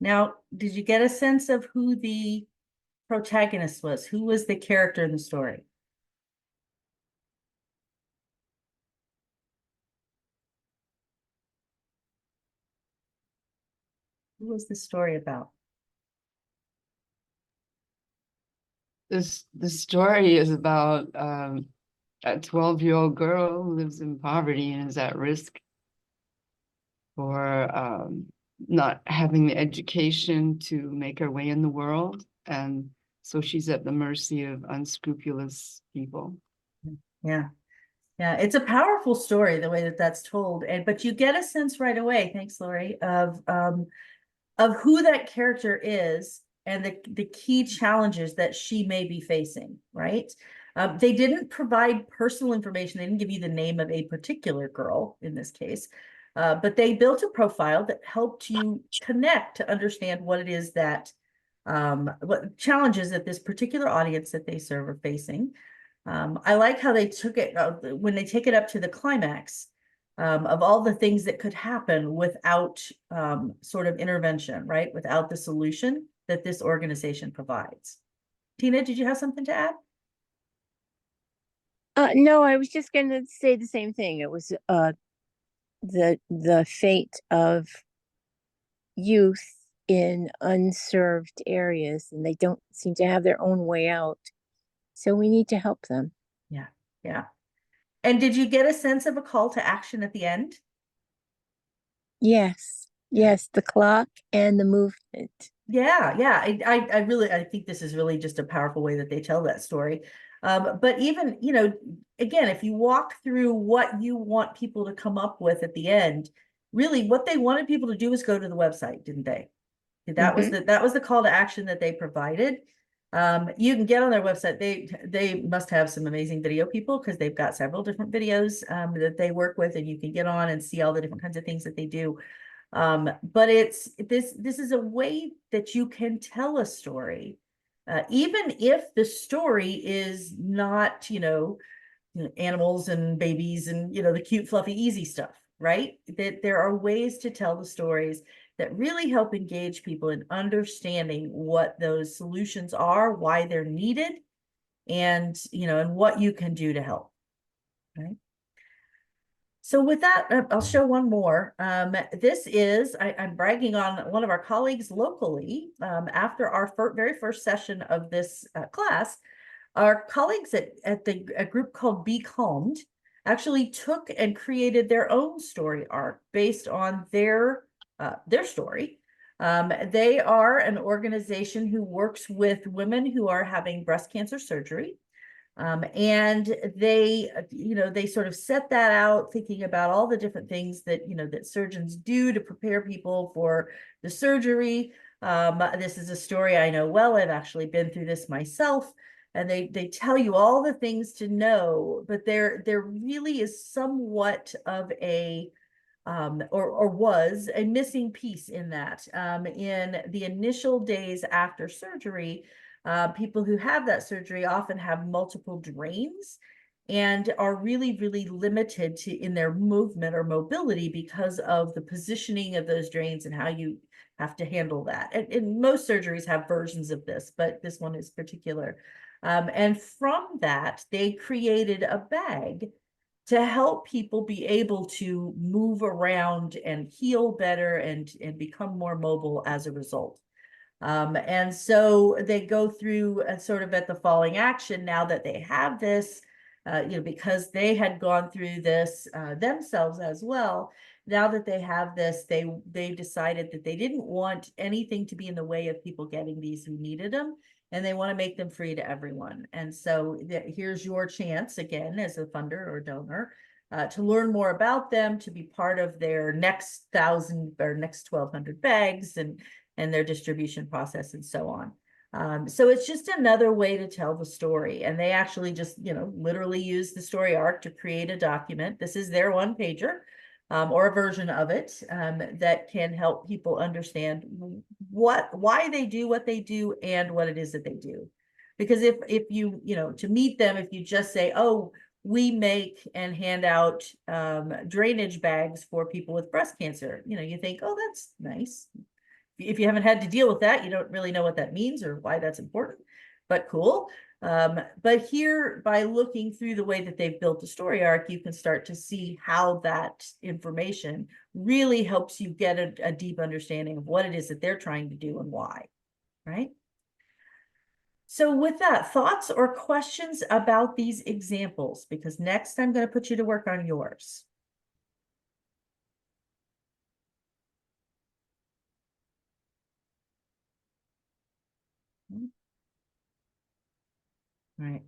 Now, did you get a sense of who the protagonist was? Who was the character in the story? Who was the story about? The story is about a 12-year-old girl who lives in poverty and is at risk for not having the education to make her way in the world. And so she's at the mercy of unscrupulous people. Yeah. Yeah, it's a powerful story, the way that that's told. But you get a sense right away, thanks, Lori, of who that character is and the key challenges that she may be facing, right? They didn't provide personal information. They didn't give you the name of a particular girl in this case, but they built a profile that helped you connect to understand what it is that, what challenges that this particular audience that they serve are facing. I like how they took it, when they take it up to the climax, of all the things that could happen without sort of intervention, right? Without the solution that this organization provides. Tina, did you have something to add? No, I was just gonna say the same thing. It was the fate of youth in unserved areas, and they don't seem to have their own way out. So we need to help them. Yeah, yeah. And did you get a sense of a call to action at the end? Yes, yes, the clock and the movement. Yeah, yeah. I really, I think this is really just a powerful way that they tell that story. But even, you know, again, if you walk through what you want people to come up with at the end, really what they wanted people to do was go to the website, didn't they? That was the call to action that they provided. You can get on their website. They must have some amazing video people, because they've got several different videos that they work with, and you can get on and see all the different kinds of things that they do. But it's this is a way that you can tell a story, even if the story is not, animals and babies and, the cute, fluffy, easy stuff, right? That there are ways to tell the stories that really help engage people in understanding what those solutions are, why they're needed, and, and what you can do to help, right? So with that, I'll show one more. This is, I'm bragging on one of our colleagues locally. After our very first session of this class, our colleagues at a group called Be Calmed actually took and created their own story arc based on their story. They are an organization who works with women who are having breast cancer surgery. And they, they sort of set that out thinking about all the different things that, that surgeons do to prepare people for the surgery. This is a story I know well. I've actually been through this myself. And they tell you all the things to know, but there really is somewhat of a or was a missing piece in that. In the initial days after surgery, people who have that surgery often have multiple drains and are really, really limited in their movement or mobility because of the positioning of those drains and how you have to handle that. And most surgeries have versions of this, but this one is particular. And from that, they created a bag to help people be able to move around and heal better and become more mobile as a result. And so they go through sort of at the falling action now that they have this, because they had gone through this themselves as well. Now that they have this, they decided that they didn't want anything to be in the way of people getting these who needed them, and they want to make them free to everyone. And so here's your chance again as a funder or donor to learn more about them, to be part of their next 1,000 or next 1,200 bags and their distribution process and so on. So it's just another way to tell the story. And they actually just, literally use the story arc to create a document. This is their one pager or a version of it that can help people understand why they do what they do and what it is that they do. Because if you, to meet them, if you just say, oh, we make and hand out drainage bags for people with breast cancer, you think, oh, that's nice. if you haven't had to deal with that, you don't really know what that means or why that's important, but cool. But here, by looking through the way that they've built the story arc, you can start to see how that information really helps you get a deep understanding of what it is that they're trying to do and why, right? So with that, thoughts or questions about these examples? Because next I'm going to put you to work on yours. All right.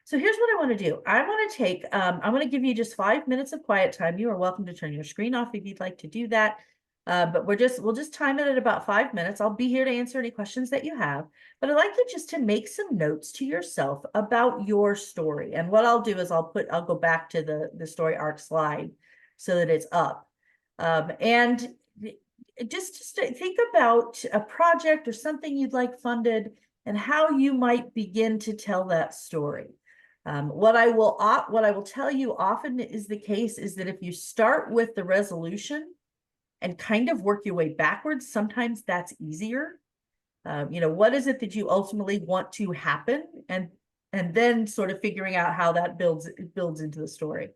So here's what I want to do. I want to take, I'm going to give you just 5 minutes of quiet time. You are welcome to turn your screen off if you'd like to do that. But we'll just time it at about 5 minutes. I'll be here to answer any questions that you have, but I'd like you just to make some notes to yourself about your story. And what I'll do is I'll go back to the story arc slide so that it's up. And just to think about a project or something you'd like funded and how you might begin to tell that story. What I will tell you often is the case is that if you start with the resolution and kind of work your way backwards, sometimes that's easier. You know, what is it that you ultimately want to happen, and then sort of figuring out how that builds into the story.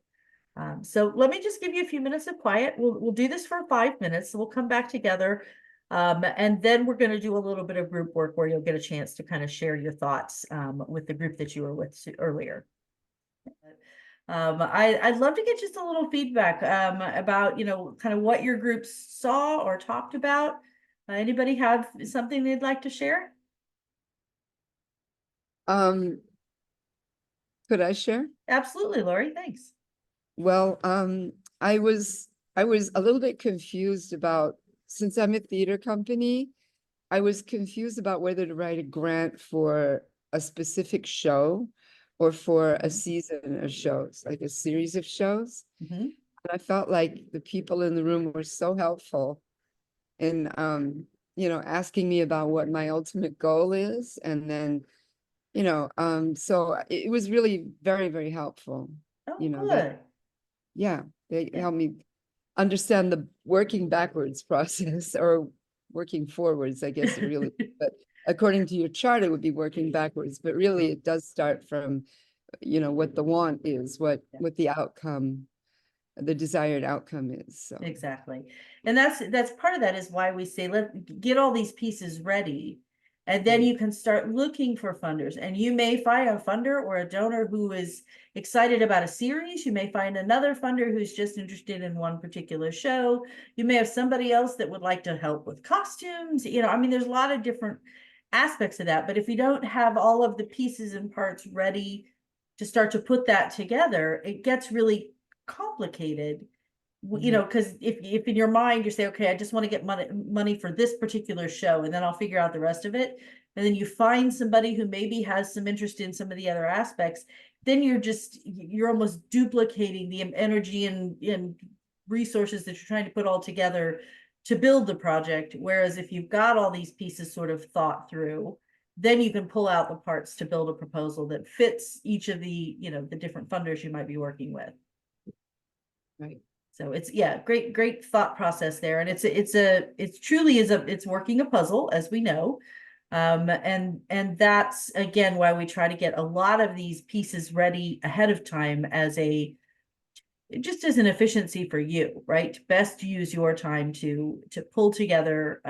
So let me just give you a few minutes of quiet. We'll do this for 5 minutes. So we'll come back together. And then we're going to do a little bit of group work where you'll get a chance to kind of share your thoughts with the group that you were with earlier. I'd love to get just a little feedback about, you know, kind of what your groups saw or talked about. Anybody have something they'd like to share? Could I share? Absolutely, Lori, thanks. Well, I was a little bit confused about, since I'm a theater company, I was confused about whether to write a grant for a specific show or for a season of shows, like a series of shows. Mhm. And I felt like the people in the room were so helpful in, you know, asking me about what my ultimate goal is. And then, you know, so it was really very, very helpful. Oh, You know, good. yeah, they Yeah. helped me understand the working backwards process, or working forwards, I guess it really, but according to your chart, it would be working backwards, but really it does start from, you know, what the want is, what the outcome, the desired outcome is. So Exactly. And that's part of that is why we say, get all these pieces ready. And then you can start looking for funders, and you may find a funder or a donor who is excited about a series. You may find another funder who's just interested in one particular show. You may have somebody else that would like to help with costumes. You know, I mean, there's a lot of different aspects of that, but if you don't have all of the pieces and parts ready to start to put that together, it gets really complicated. You know, because if in your mind you say, okay, I just want to get money for this particular show, and then I'll figure out the rest of it, and then you find somebody who maybe has some interest in some of the other aspects, then you're almost duplicating the energy and resources that you're trying to put all together to build the project. Whereas if you've got all these pieces sort of thought through, then you can pull out the parts to build a proposal that fits each of the, you know, the different funders you might be working with. right. So it's, yeah, great thought process there. And it's working a puzzle, as we know. And that's again why we try to get a lot of these pieces ready ahead of time just as an efficiency for you, right? Best use your time to pull together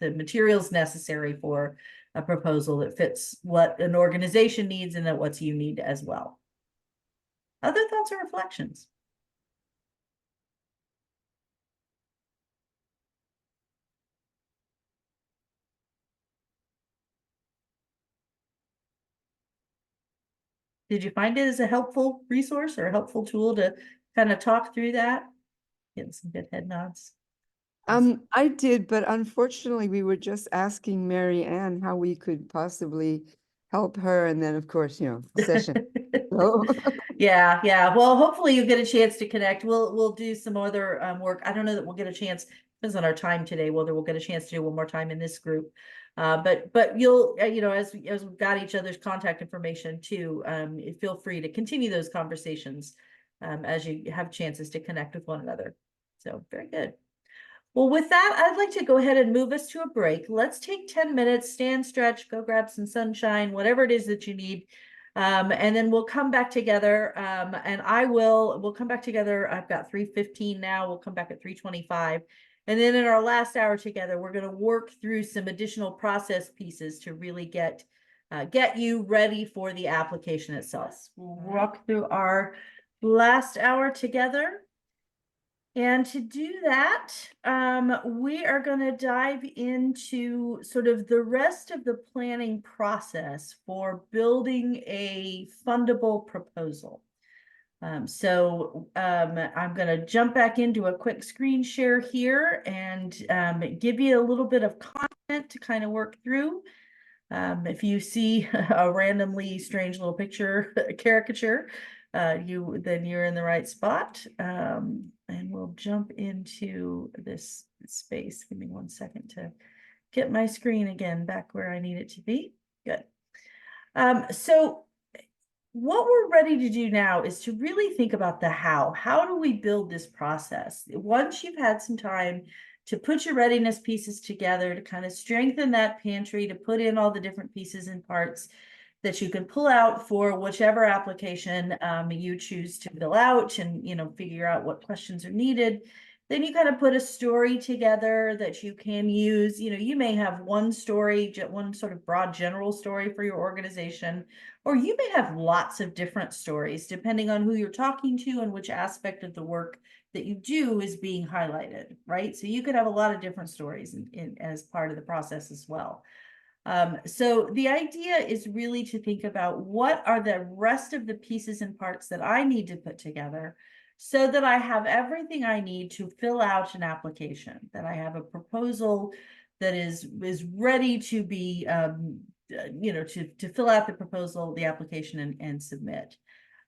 the materials necessary for a proposal that fits what an organization needs and that what you need as well. Other thoughts or reflections? Did you find it as a helpful resource or a helpful tool to kind of talk through that? Getting some good head nods. I did, but unfortunately, we were just asking Mary Ann how we could possibly help her, and then, of course, you know, session. So, Yeah. Well, hopefully you get a chance to connect. We'll do some other work. I don't know that we'll get a chance, depends on our time today, whether we'll get a chance to do one more time in this group. But you'll, you know, as we've got each other's contact information too, feel free to continue those conversations as you have chances to connect with one another. So very good. Well, with that, I'd like to go ahead and move us to a break. Let's take 10 minutes, stand, stretch, go grab some sunshine, whatever it is that you need. And then we'll come back together. And we'll come back together. I've got 3:15 now. We'll come back at 3:25. And then in our last hour together, we're going to work through some additional process pieces to really get you ready for the application itself. We'll walk through our last hour together. And to do that, we are going to dive into sort of the rest of the planning process for building a fundable proposal. I'm going to jump back into a quick screen share here and give you a little bit of content to kind of work through. If you see a randomly strange little picture, caricature, then you're in the right spot. And we'll jump into this space. Give me 1 second to get my screen again back where I need it to be. Good. So what we're ready to do now is to really think about the how. How do we build this process? Once you've had some time to put your readiness pieces together, to kind of strengthen that pantry, to put in all the different pieces and parts that you can pull out for whichever application you choose to fill out, and figure out what questions are needed. Then you kind of put a story together that you can use. You may have one story, one sort of broad general story for your organization, or you may have lots of different stories depending on who you're talking to and which aspect of the work that you do is being highlighted, right? So you could have a lot of different stories as part of the process as well. So the idea is really to think about what are the rest of the pieces and parts that I need to put together so that I have everything I need to fill out an application, that I have a proposal that is ready to be, to fill out the proposal, the application, and submit.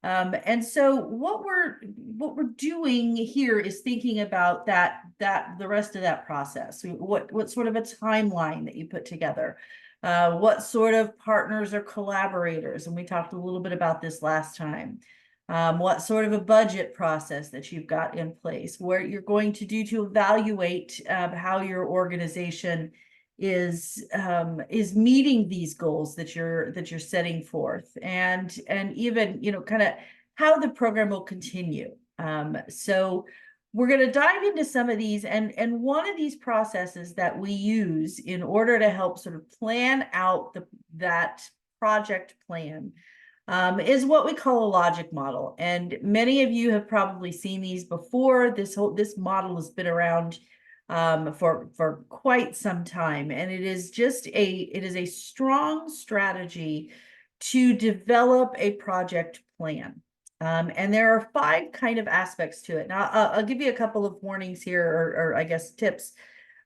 And so what we're doing here is thinking about the rest of that process. What sort of a timeline that you put together, what sort of partners or collaborators, and we talked a little bit about this last time. What sort of a budget process that you've got in place, where you're going to do to evaluate how your organization is meeting these goals that you're setting forth, and even kind of how the program will continue. So we're going to dive into some of these, and one of these processes that we use in order to help sort of plan out that project plan is what we call a logic model. And many of you have probably seen these before. This model has been around for quite some time, and it is a strong strategy to develop a project plan. And there are 5 kind of aspects to it. Now, I'll give you a couple of warnings here, or I guess tips.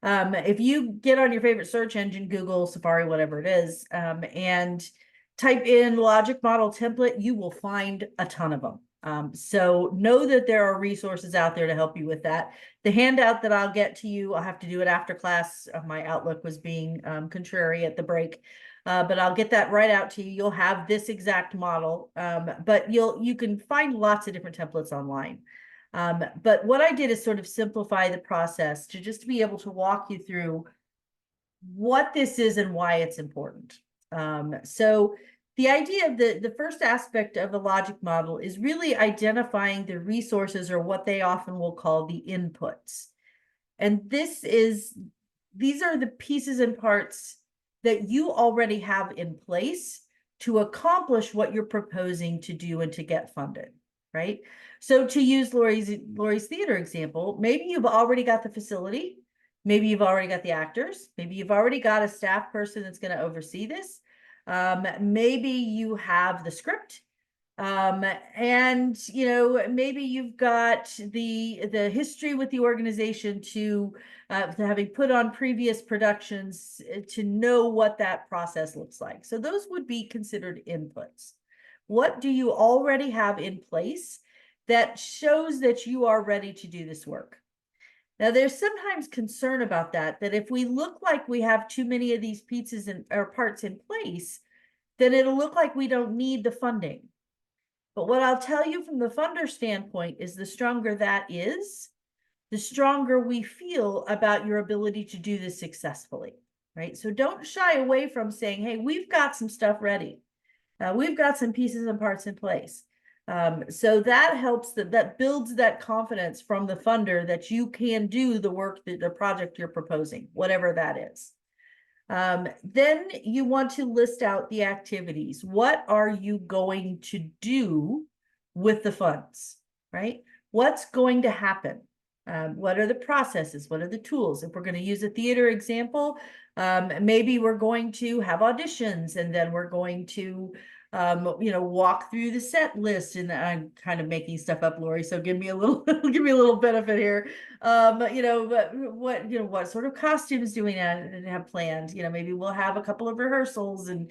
If you get on your favorite search engine, Google, Safari, whatever it is, and type in logic model template, you will find a ton of them. So know that there are resources out there to help you with that. The handout that I'll get to you, I'll have to do it after class. My Outlook was being contrary at the break. But I'll get that right out to you. You'll have this exact model, but you can find lots of different templates online. But what I did is sort of simplify the process to just be able to walk you through what this is and why it's important. So the idea of the first aspect of a logic model is really identifying the resources, or what they often will call the inputs. And these are the pieces and parts that you already have in place to accomplish what you're proposing to do and to get funded, right? So to use Lori's theater example, maybe you've already got the facility, maybe you've already got the actors, maybe you've already got a staff person that's going to oversee this. Maybe you have the script, and maybe you've got the history with the organization to having put on previous productions to know what that process looks like. So those would be considered inputs. What do you already have in place that shows that you are ready to do this work? Now, there's sometimes concern about that if we look like we have too many of these pieces or parts in place, then it'll look like we don't need the funding. But what I'll tell you from the funder standpoint is the stronger that is, the stronger we feel about your ability to do this successfully, right? So don't shy away from saying, hey, we've got some stuff ready. We've got some pieces and parts in place. So that helps, that builds that confidence from the funder that you can do the work, the project you're proposing, whatever that is. Then you want to list out the activities. What are you going to do with the funds, right? What's going to happen? What are the processes? What are the tools? If we're going to use a theater example, maybe we're going to have auditions, and then we're going to walk through the set list. And I'm kind of making stuff up, Lori, so give me a little give me a little benefit here. But what sort of costumes do we have planned? Maybe we'll have a couple of rehearsals, and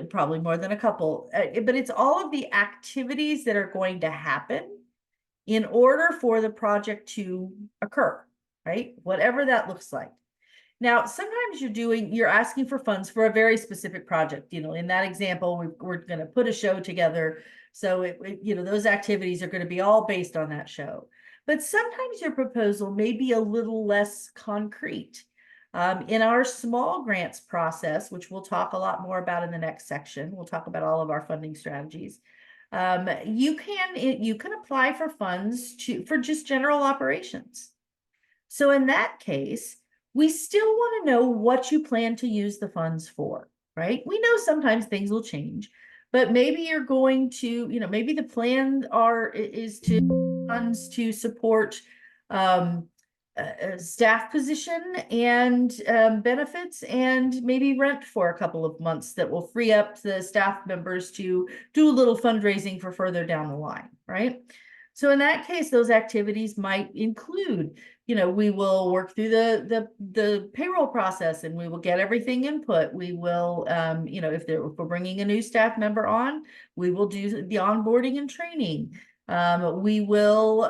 probably more than a couple. But it's all of the activities that are going to happen in order for the project to occur, right? Whatever that looks like. Now, sometimes you're asking for funds for a very specific project. In that example, we're going to put a show together. So those activities are going to be all based on that show. But sometimes your proposal may be a little less concrete. In our small grants process, which we'll talk a lot more about in the next section, we'll talk about all of our funding strategies. You can apply for funds for just general operations. So in that case, we still want to know what you plan to use the funds for, right? We know sometimes things will change, but maybe you're going to, maybe the plan is to funds to support a staff position and benefits, and maybe rent for a couple of months that will free up the staff members to do a little fundraising for further down the line, right? So in that case, those activities might include, we will work through the payroll process, and we will get everything input. We will, if we're bringing a new staff member on, we will do the onboarding and training. We will,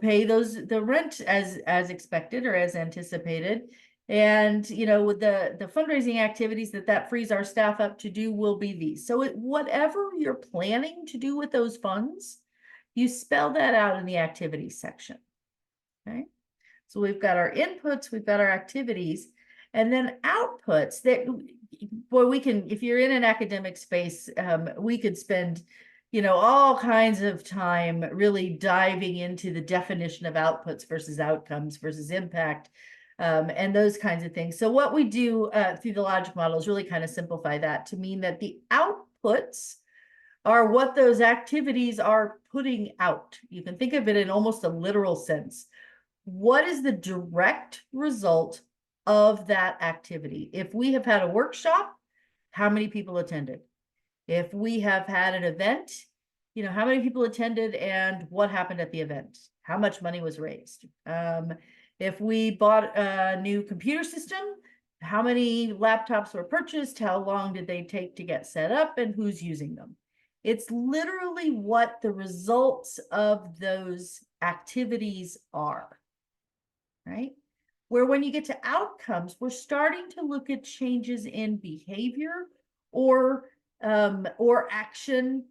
pay the rent as expected or as anticipated. And, with the fundraising activities that frees our staff up to do will be these. So whatever you're planning to do with those funds, you spell that out in the activities section. Okay. So we've got our inputs, we've got our activities, and then outputs that, boy, if you're in an academic space, we could spend, all kinds of time really diving into the definition of outputs versus outcomes versus impact, and those kinds of things. So what we do through the logic model is really kind of simplify that to mean that the outputs are what those activities are putting out. You can think of it in almost a literal sense. What is the direct result of that activity? If we have had a workshop, how many people attended? If we have had an event, how many people attended and what happened at the event? How much money was raised? If we bought a new computer system, how many laptops were purchased? How long did they take to get set up, and who's using them? It's literally what the results of those activities are, right? Where when you get to outcomes, we're starting to look at changes in behavior or action,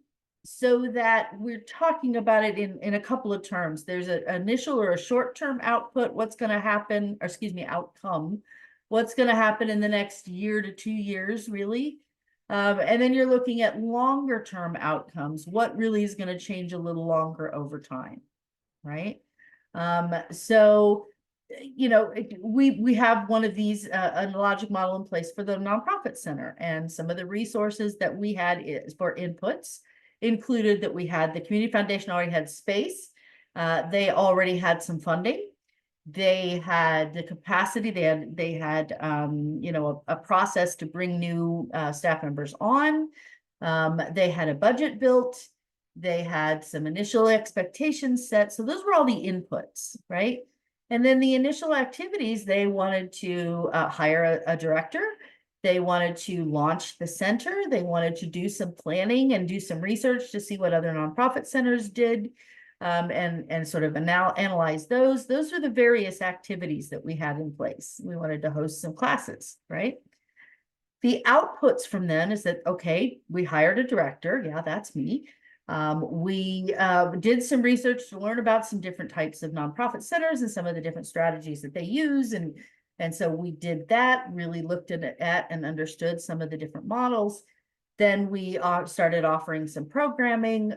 so that we're talking about it in a couple of terms. There's an initial or a short-term output, what's going to happen, or excuse me, outcome, what's going to happen in the next year to 2 years, really. And then you're looking at longer term outcomes. What really is going to change a little longer over time, right? So, we have one of these, a logic model in place for the nonprofit center, and some of the resources that we had for inputs included that we had the community foundation already had space. They already had some funding. They had the capacity, they had a process to bring new staff members on. They had a budget built. They had some initial expectations set. So those were all the inputs, right? And then the initial activities, they wanted to hire a director. They wanted to launch the center. They wanted to do some planning and do some research to see what other nonprofit centers did. And sort of analyze those. Those are the various activities that we had in place. We wanted to host some classes, right? The outputs from then is that, okay, we hired a director. Yeah, that's me. We did some research to learn about some different types of nonprofit centers and some of the different strategies that they use. And so we did that, really looked at and understood some of the different models. Then we started offering some programming.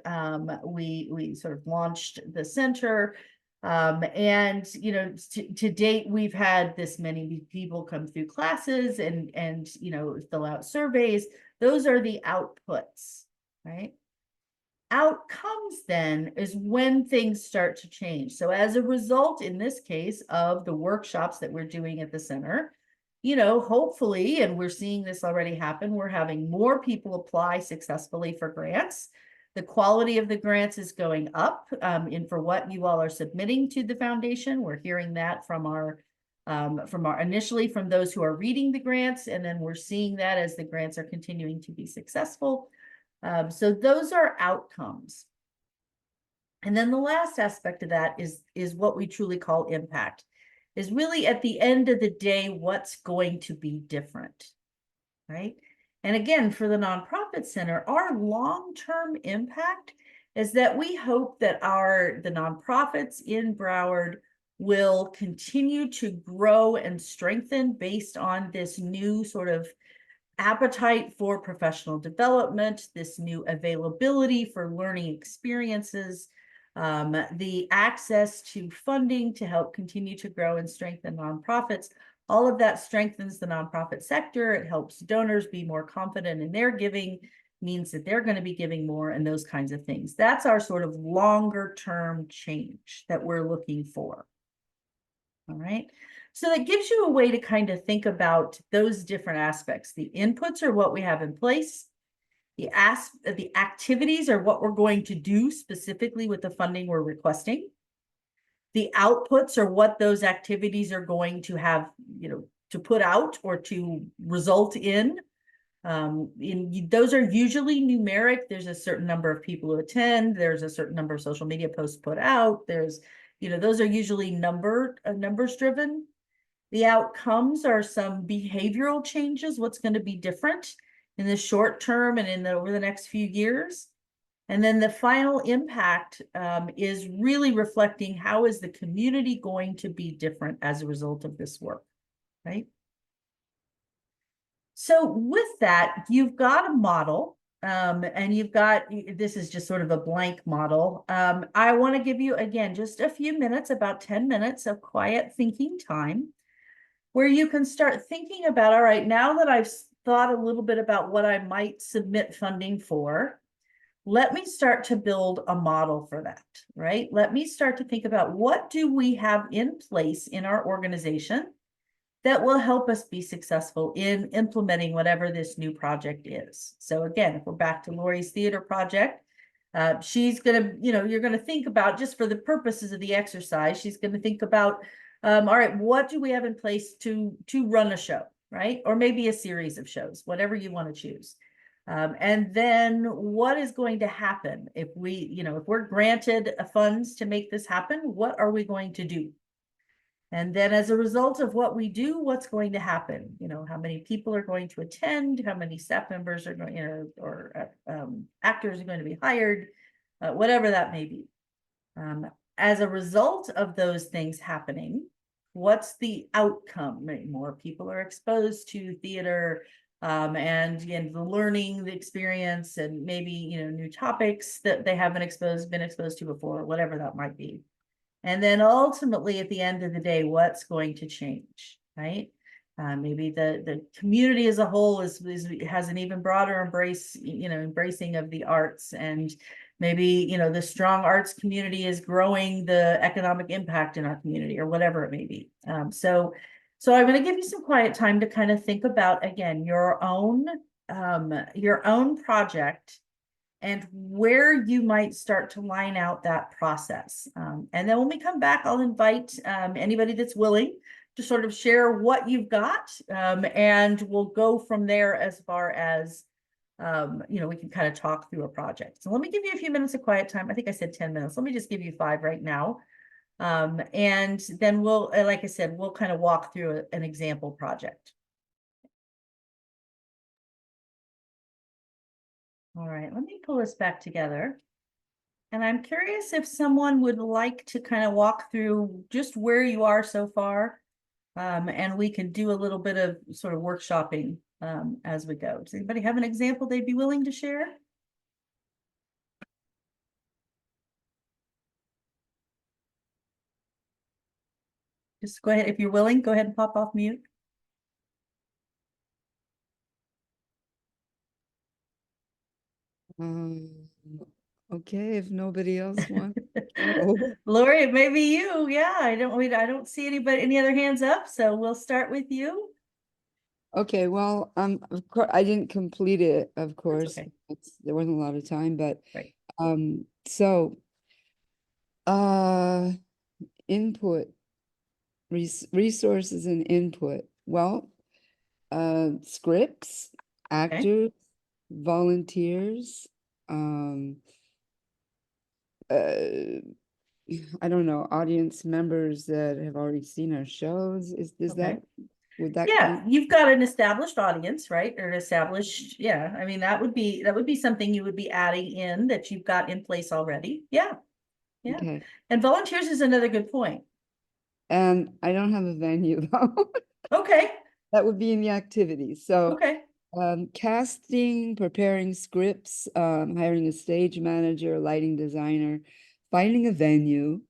We sort of launched the center. And, you know, to date, we've had this many people come through classes and, you know, fill out surveys. Those are the outputs, right? Outcomes then is when things start to change. So as a result, in this case, of the workshops that we're doing at the center, you know, hopefully, and we're seeing this already happen, we're having more people apply successfully for grants. The quality of the grants is going up for what you all are submitting to the foundation. We're hearing that from our initially from those who are reading the grants, and then we're seeing that as the grants are continuing to be successful. So those are outcomes. And then the last aspect of that is what we truly call impact, is really at the end of the day, what's going to be different, right? And again, for the Nonprofit Center, our long-term impact is that we hope that the nonprofits in Broward will continue to grow and strengthen based on this new sort of appetite for professional development, this new availability for learning experiences, the access to funding to help continue to grow and strengthen nonprofits. All of that strengthens the nonprofit sector. It helps donors be more confident in their giving, means that they're going to be giving more, and those kinds of things. That's our sort of longer term change that we're looking for. All right. So that gives you a way to kind of think about those different aspects. The inputs are what we have in place. The activities are what we're going to do specifically with the funding we're requesting. The outputs are what those activities are going to have, you know, to put out or to result in. Those are usually numeric. There's a certain number of people who attend. There's a certain number of social media posts put out. There's, you know, those are usually numbers driven. The outcomes are some behavioral changes, what's going to be different in the short term and over the next few years. And then the final impact is really reflecting how is the community going to be different as a result of this work, right? So with that, you've got a model and you've got, this is just sort of a blank model. I want to give you, again, just a few minutes, about 10 minutes of quiet thinking time, where you can start thinking about, all right, now that I've thought a little bit about what I might submit funding for, let me start to build a model for that, right? Let me start to think about what do we have in place in our organization that will help us be successful in implementing whatever this new project is. So again, if we're back to Lori's theater project, she's gonna, you know, you're gonna think about, just for the purposes of the exercise, she's gonna think about, all right, what do we have in place to run a show, right? Or maybe a series of shows, whatever you want to choose. And then what is going to happen if we, you know, if we're granted funds to make this happen, what are we going to do? And then as a result of what we do, what's going to happen? You know, how many people are going to attend, how many staff members are going, or actors are going to be hired, whatever that may be. As a result of those things happening, what's the outcome? More people are exposed to theater and the learning, the experience, and maybe, you know, new topics that they haven't been exposed to before, whatever that might be. And then ultimately, at the end of the day, what's going to change, right? Maybe the community as a whole has an even broader embracing of the arts, and maybe, you know, the strong arts community is growing the economic impact in our community, or whatever it may be. So I'm going to give you some quiet time to kind of think about, again, your own project and where you might start to line out that process. And then when we come back, I'll invite anybody that's willing to sort of share what you've got, and we'll go from there as far as, you know, we can kind of talk through a project. So let me give you a few minutes of quiet time. I think I said 10 minutes. Let me just give you 5 right now. And then we'll, like I said, we'll kind of walk through an example project. All right, let me pull this back together. And I'm curious if someone would like to kind of walk through just where you are so far. And we can do a little bit of sort of workshopping as we go. Does anybody have an example they'd be willing to share? Just go ahead, if you're willing, go ahead and pop off mute. Okay, if nobody else wants. Oh, Lori, it may be you. Yeah, I don't see any other hands up, so we'll start with you. okay, well, of course, I didn't complete it, of course. okay. There wasn't a lot of time, but Right. so input, resources and input. Well, scripts, actors, volunteers, I don't know, audience members that have already seen our shows. Is that, would that Yeah, count? you've got an established audience, right? Or an established, yeah, I mean, that would be something you would be adding in that you've got in place already. Yeah. Yeah. Okay, And volunteers is another good point. and I don't have a venue though. Okay, That would be in the activities. So okay, casting, preparing scripts, hiring a stage manager, lighting designer, finding a venue,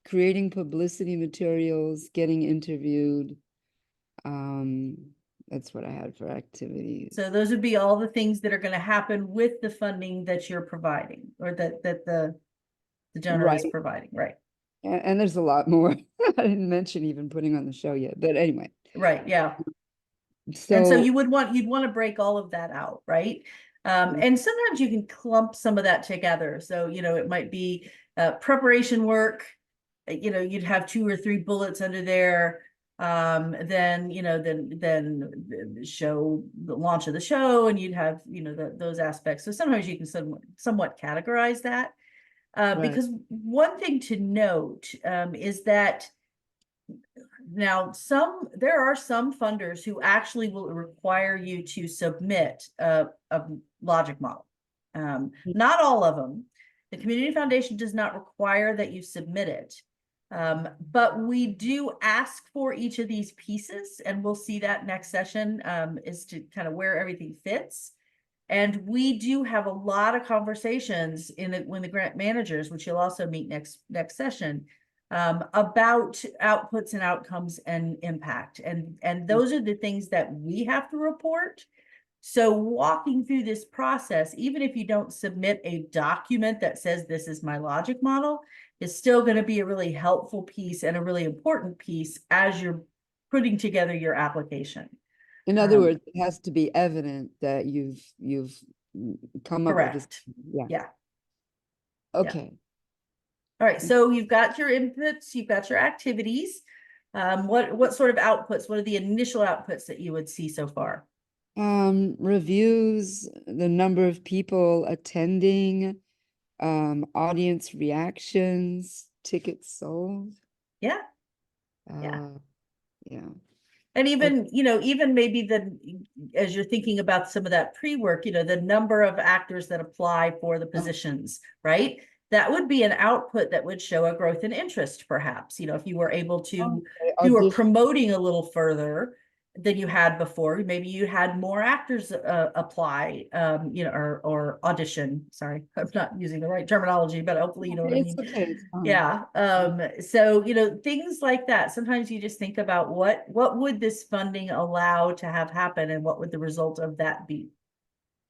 creating publicity materials, getting interviewed. That's what I had for activities. so those would be all the things that are gonna happen with the funding that you're providing, or that the donor is Right. providing, right? And there's a lot more. I didn't mention even putting on the show yet, but anyway. Right, yeah. And so So you'd want to break all of that out, right? And sometimes you can clump some of that together. So, it might be preparation work, you'd have 2 or 3 bullets under there. Then the show, the launch of the show, and you'd have, those aspects. So sometimes you can somewhat categorize that. Right. Because one thing to note is that now there are some funders who actually will require you to submit a logic model. Not all of them. The Community Foundation does not require that you submit it. But we do ask for each of these pieces, and we'll see that next session is to kind of where everything fits. And we do have a lot of conversations when the grant managers, which you'll also meet next session, about outputs and outcomes and impact. And those are the things that we have to report. So walking through this process, even if you don't submit a document that says this is my logic model, is still going to be a really helpful piece and a really important piece as you're putting together your application. in other words, it has to be evident that you've come up with this. Correct. Yeah. Yeah. Okay. All right. So you've got your inputs, you've got your activities. What sort of outputs? What are the initial outputs that you would see so far? Reviews, the number of people attending, audience reactions, tickets sold. Yeah. Yeah. Yeah. And even, even maybe as you're thinking about some of that pre-work, the number of actors that apply for the positions, right? That would be an output that would show a growth in interest, perhaps, if you were able to, if you were promoting a little further than you had before, maybe you had more actors apply, or audition. Sorry, I'm not using the right terminology, but hopefully you know what I mean. Okay, it's fine. Yeah. So, things like that. Sometimes you just think about what would this funding allow to have happen, and what would the result of that be?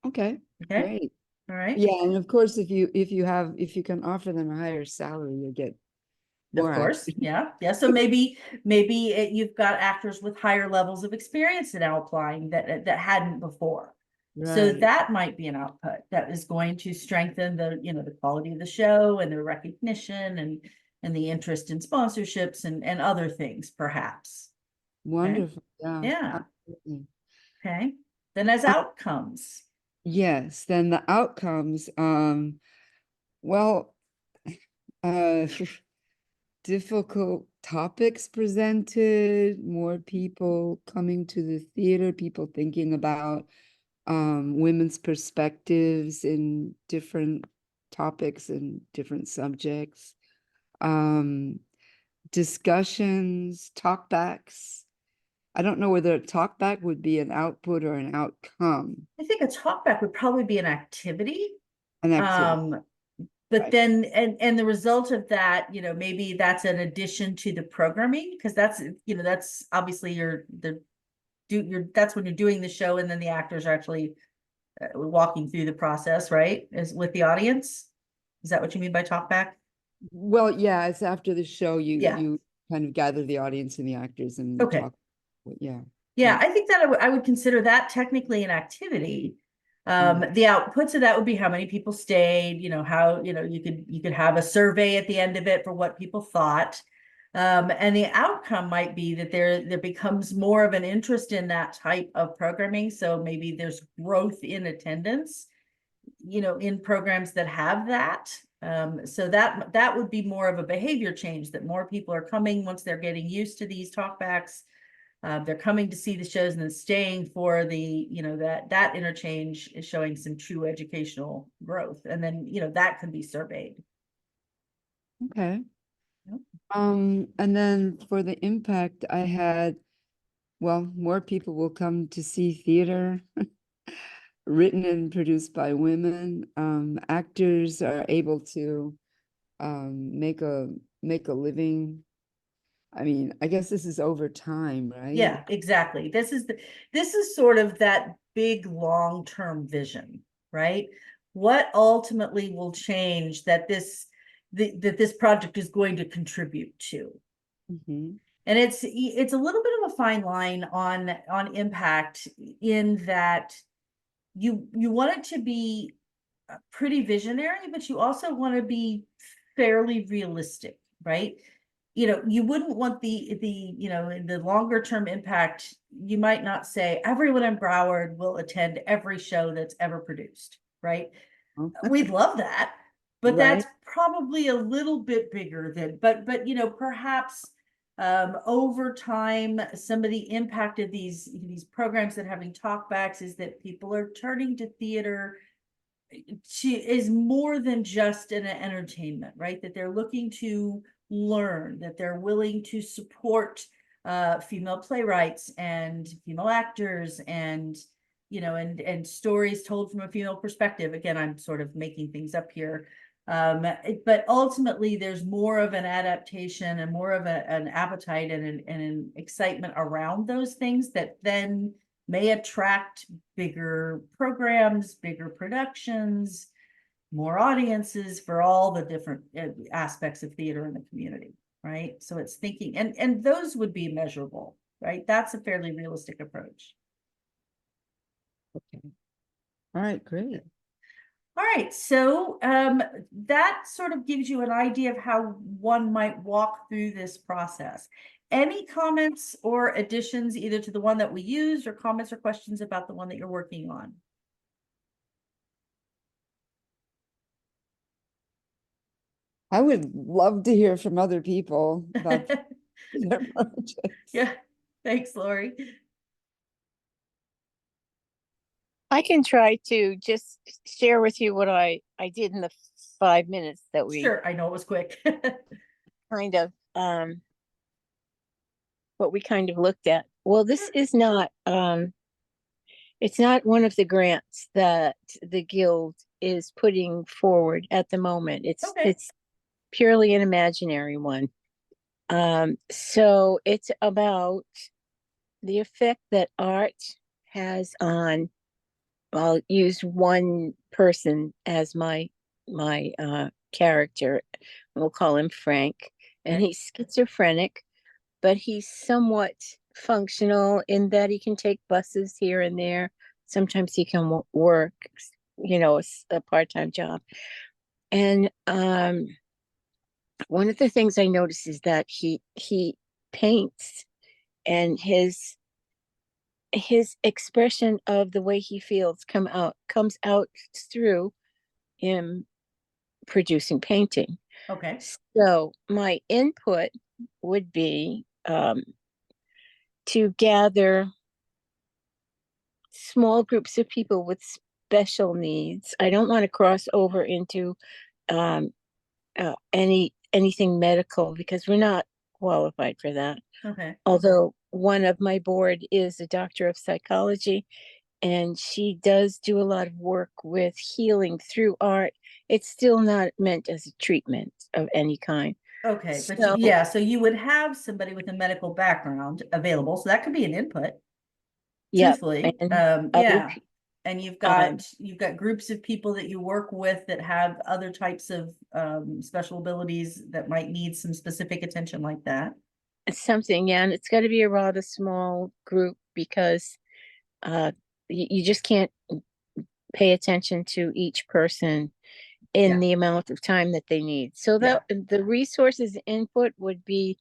Okay. Okay. Great. All right. Yeah, and of course, if you can offer them a higher salary, you'll get more. Of course. Yeah. Yeah. So maybe you've got actors with higher levels of experience now applying that hadn't before. So Right. that might be an output that is going to strengthen the quality of the show and the recognition and the interest in sponsorships and other things, perhaps. Wonderful. Yeah. Yeah. Absolutely. Okay. Then as outcomes. Yes, then the outcomes, well, difficult topics presented, more people coming to the theater, people thinking about women's perspectives in different topics and different subjects. Discussions, talkbacks. I don't know whether a talkback would be an output or an outcome. I think a talkback would probably be an activity. An activity. But Right. then, and the result of that, maybe that's an addition to the programming, because that's, that's obviously that's when you're doing the show, and then the actors are actually walking through the process, right? Is with the audience. Is that what you mean by talkback? Well, yeah, it's after the show, Yeah. you kind of gather the audience and the actors and Okay. talk. Yeah. Yeah, I think that I would consider that technically an activity. The outputs of that would be how many people stayed, how, you could have a survey at the end of it for what people thought. And the outcome might be that there becomes more of an interest in that type of programming. So maybe there's growth in attendance, in programs that have that. So that would be more of a behavior change, that more people are coming once they're getting used to these talkbacks. They're coming to see the shows and then staying for the, that interchange is showing some true educational growth. And then, that can be surveyed. Okay. Yep. And then for the impact I had, well, more people will come to see theater written and produced by women. Actors are able to make a living. I mean, I guess this is over time, right? Yeah, exactly. This is sort of that big long-term vision, right? What ultimately will change that this project is going to contribute to. Mhm. And it's a little bit of a fine line on impact, in that you want it to be pretty visionary, but you also want to be fairly realistic, right? You wouldn't want in the longer term impact, you might not say everyone in Broward will attend every show that's ever produced, right? Oh, We'd love that, but Right. that's probably a little bit bigger than, but perhaps over time, some of the impact of these programs that having talkbacks is that people are turning to theater is more than just an entertainment, right? That they're looking to learn, that they're willing to support female playwrights and female actors, and and stories told from a female perspective. Again, I'm sort of making things up here. But ultimately there's more of an adaptation and more of an appetite and an excitement around those things that then may attract bigger programs, bigger productions, more audiences for all the different aspects of theater in the community, right? So it's thinking, and those would be measurable, right? That's a fairly realistic approach. Okay. All right, great. All right, so that sort of gives you an idea of how one might walk through this process. Any comments or additions either to the one that we used, or comments or questions about the one that you're working on? I would love to hear from other people about their projects. Yeah, thanks, Lori. I can try to just share with you what I did in the 5 minutes that we Sure, I know it was quick. kind of what we kind of looked at. Well, this is not it's not one of the grants that the Guild is putting forward at the moment. Okay. It's purely an imaginary one. So it's about the effect that art has on, I'll use one person as my character. We'll call him Frank, and Okay. he's schizophrenic, but he's somewhat functional in that he can take buses here and there. Sometimes he can work, a part-time job. And one of the things I notice is that he paints, and his expression of the way he feels comes out through him producing painting. Okay. So my input would be to gather small groups of people with special needs. I don't want to cross over into um, anything medical because we're not qualified for that. Okay, Although one of my board is a doctor of psychology, and she does do a lot of work with healing through art. It's still not meant as a treatment of any kind. okay, but So, yeah, so you would have somebody with a medical background available, so that could be an input, yeah, truthfully. and other, Yeah. And um, you've got groups of people that you work with that have other types of special abilities that might need some specific attention like that. something, yeah, and it's got to be a rather small group because you just can't pay attention to each person in Yeah. the amount of time that they need. So that the resources input would be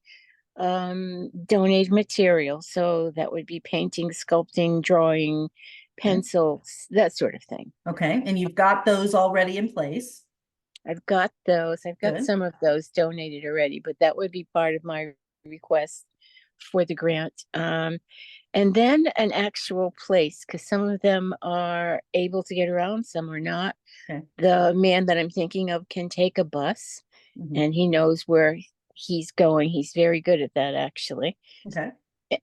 donate material. So that would be painting, sculpting, drawing, pencils, that sort of thing. Okay, and you've got those already in place. I've got those. I've got Good. some of those donated already, but that would be part of my request for the grant. And then an actual place, because some of them are able to get around, some are not. Okay. The man that I'm thinking of can take a bus Mhm. and he knows where he's going. He's very good at that, actually. Okay,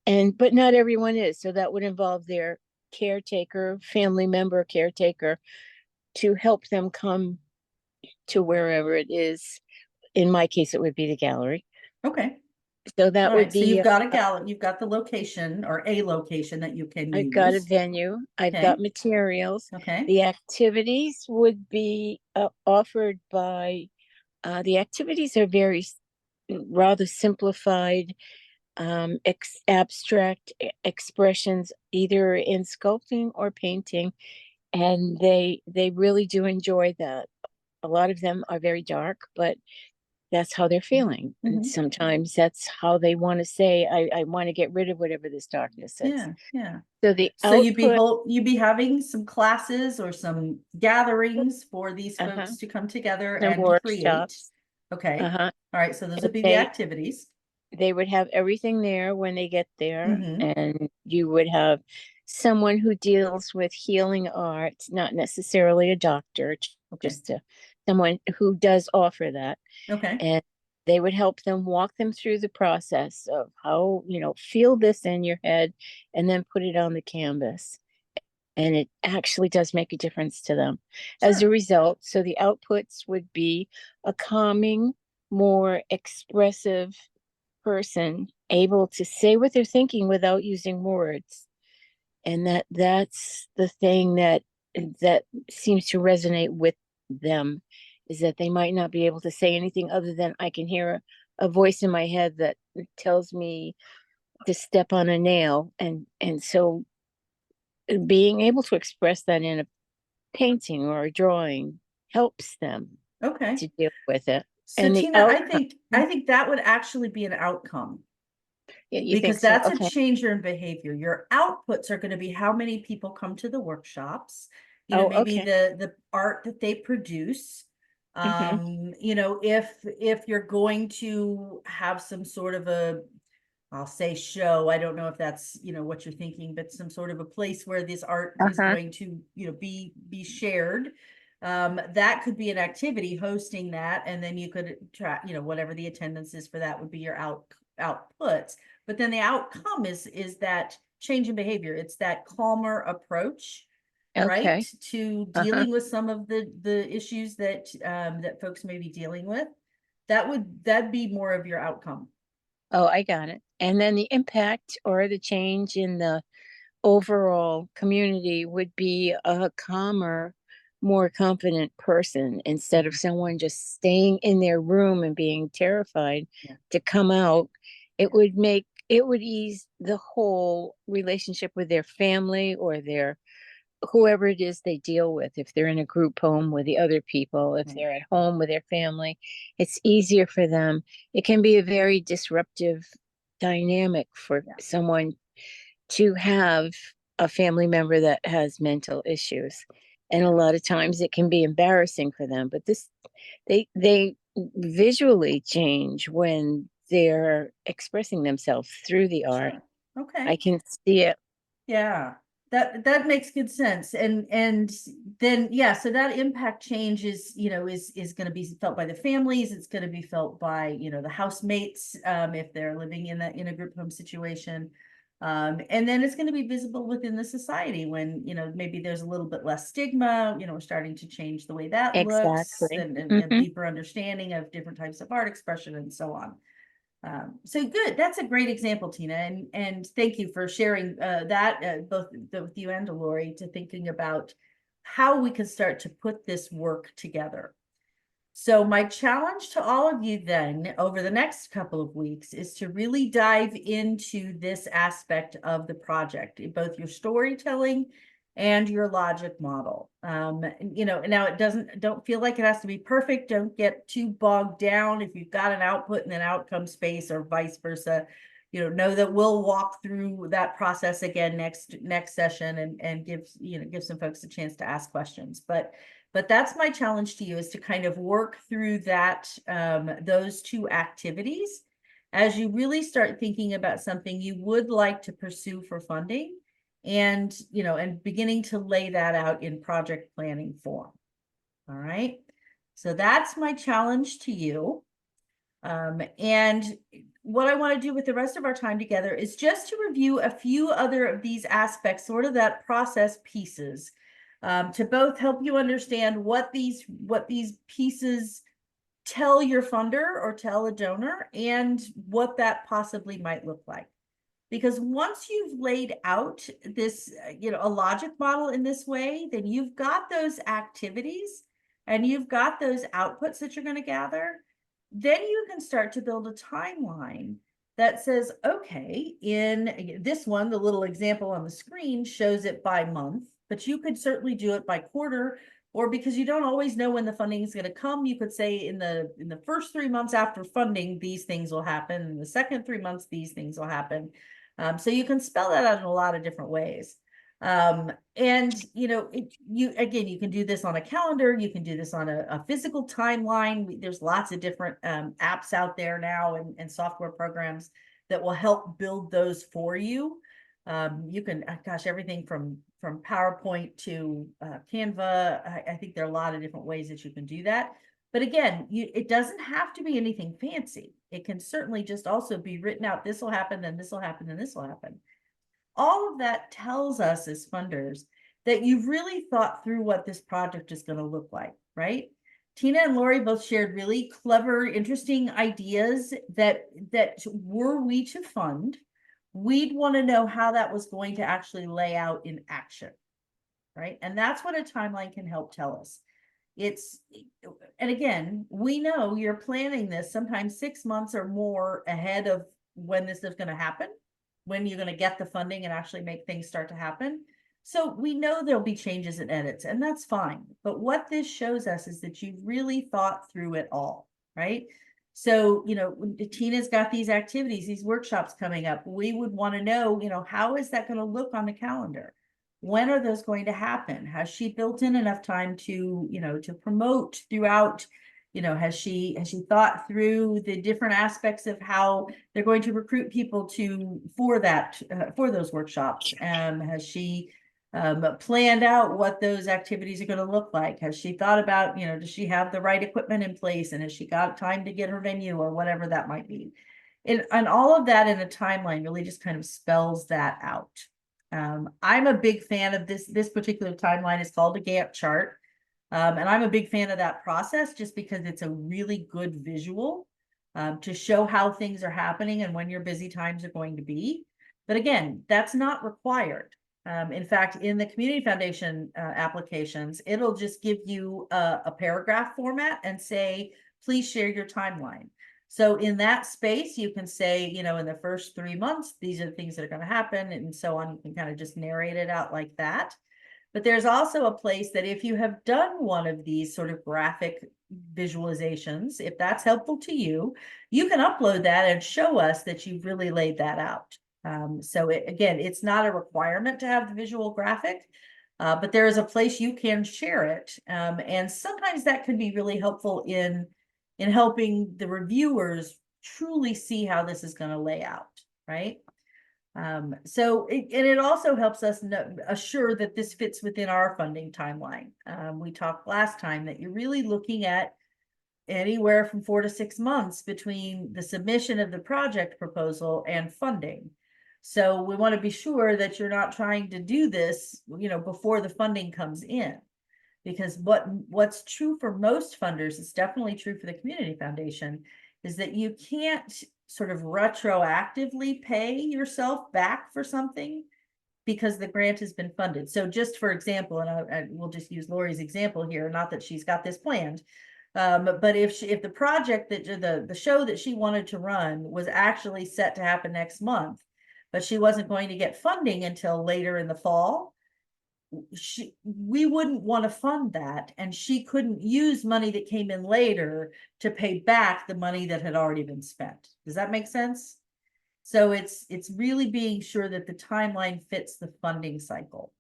And but not everyone is. So that would involve their caretaker, family member, caretaker to help them come to wherever it is. In my case, it would be the gallery. okay. So that All would right, so be, you've got a gallery, you've got the location or a location that you can I've got a use. venue, I've Okay. got materials. Okay, The activities would be offered by, the activities are very rather simplified, abstract expressions, either in sculpting or painting. And they really do enjoy that. A lot of them are very dark, but that's how they're feeling. And Mhm. sometimes that's how they want to say, I want to get rid of whatever this darkness is. yeah, yeah. So the So output, you'd be having some classes or some gatherings for these uh-huh, folks to come together some and create. workshops, Okay, uh-huh. all right, so those And would be the activities. they would have everything there when they get there, Mhm. and you would have someone who deals with healing arts, not necessarily a doctor, Okay, just someone who does offer that. okay, And they would help them walk them through the process of how, feel this in your head and then put it on the canvas. And it actually does make a difference to them as a sure, result. So the outputs would be a calming, more expressive person able to say what they're thinking without using words. And that's the thing that seems to resonate with them, is that they might not be able to say anything other than I can hear a voice in my head that tells me to step on a nail. And so being able to express that in a painting or a drawing helps them okay. to deal with it. So And the Tina, outcome, I think that would actually be an outcome. you think Because so? that's a Okay. changer in behavior. Your outputs are going to be how many people come to the workshops, Oh, maybe okay. the art that they produce. Mhm. If you're going to have some sort of I'll say show, I don't know if that's, what you're thinking, but some sort of a place where this art is Uh-huh. going to, be shared. That could be an activity hosting that, and then you could try, whatever the attendance is for that would be your outputs. But then the outcome is that change in behavior. It's that calmer approach, right, Okay. to Uh-huh. dealing with some of the issues that folks may be dealing with. That'd be more of your outcome. Oh, I got it. And then the impact or the change in the overall community would be a calmer, more confident person instead of someone just staying in their room and being terrified Yeah. to come out. It would ease the whole relationship with their family or their whoever it is they deal with. If they're in a group home with the other people, if Right. they're at home with their family, it's easier for them. It can be a very disruptive dynamic for Yeah. someone to have a family member that has mental issues. And a lot of times it can be embarrassing for them, but they visually change when they're expressing themselves through the art. Sure. Okay. I can see it. Yeah. That makes good sense. And then, yeah, so that impact change is, is going to be felt by the families. It's going to be felt by, the housemates, if they're living in a group home situation. And then it's going to be visible within the society when, maybe there's a little bit less stigma, we're starting to change the way that looks Exactly. and deeper understanding of different types of art expression and so on. So good. That's a great example, Tina, and thank you for sharing that both with you and Lori, to thinking about how we can start to put this work together. So my challenge to all of you then over the next couple of weeks is to really dive into this aspect of the project, both your storytelling and your logic model. Now don't feel like it has to be perfect. Don't get too bogged down if you've got an output and an outcome space or vice versa. Know that we'll walk through that process again next session and give some folks a chance to ask questions. But that's my challenge to you, is to kind of work through that, those two activities as you really start thinking about something you would like to pursue for funding, and beginning to lay that out in project planning form. All right. So that's my challenge to you. And what I want to do with the rest of our time together is just to review a few other of these aspects, sort of that process pieces, to both help you understand what these pieces tell your funder or tell a donor, and what that possibly might look like. Because once you've laid out this, a logic model in this way, then you've got those activities and you've got those outputs that you're going to gather. Then you can start to build a timeline that says, okay, in this one, the little example on the screen shows it by month, but you could certainly do it by quarter, or because you don't always know when the funding is going to come, you could say in the first 3 months after funding, these things will happen. In the second 3 months, these things will happen. So you can spell that out in a lot of different ways. And you can do this on a calendar, you can do this on a physical timeline. There's lots of different apps out there now, and software programs that will help build those for you. You can, everything from PowerPoint to Canva. I think there are a lot of different ways that you can do that. But again, it doesn't have to be anything fancy. It can certainly just also be written out. This will happen, then this will happen, then this will happen. All of that tells us as funders that you've really thought through what this project is going to look like, right? Tina and Lori both shared really clever, interesting ideas that were we to fund, we'd want to know how that was going to actually lay out in action, right? And that's what a timeline can help tell us. And again, we know you're planning this sometimes 6 months or more ahead of when this is going to happen, when you're going to get the funding and actually make things start to happen. So we know there'll be changes and edits, and that's fine. But what this shows us is that you've really thought through it all, right? So, Tina's got these activities, these workshops coming up. We would want to know, how is that going to look on the calendar? When are those going to happen? Has she built in enough time to, to promote throughout? Has she thought through the different aspects of how they're going to recruit people for those workshops? Has she planned out what those activities are going to look like? Has she thought about, does she have the right equipment in place? And has she got time to get her venue or whatever that might be? And all of that in a timeline really just kind of spells that out. I'm a big fan of this particular timeline. Is called a Gantt chart. And I'm a big fan of that process just because it's a really good visual to show how things are happening and when your busy times are going to be. But again, that's not required. In fact, in the Community Foundation applications, it'll just give you a paragraph format and say, please share your timeline. So in that space, you can say, in the first 3 months, these are the things that are going to happen and so on. You can kind of just narrate it out like that. But there's also a place that if you have done one of these sort of graphic visualizations, if that's helpful to you, you can upload that and show us that you've really laid that out. So again, it's not a requirement to have the visual graphic, but there is a place you can share it. And sometimes that can be really helpful in helping the reviewers truly see how this is going to lay out, right? And it also helps us assure that this fits within our funding timeline. We talked last time that you're really looking at anywhere from 4 to 6 months between the submission of the project proposal and funding. So we want to be sure that you're not trying to do this, before the funding comes in. Because what's true for most funders, it's definitely true for the Community Foundation, is that you can't sort of retroactively pay yourself back for something because the grant has been funded. So just for example, and I will just use Lori's example here, not that she's got this planned, but if the project that the show that she wanted to run was actually set to happen next month, but she wasn't going to get funding until later in the fall, we wouldn't want to fund that, and she couldn't use money that came in later to pay back the money that had already been spent. Does that make sense? So it's really being sure that the timeline fits the funding cycle.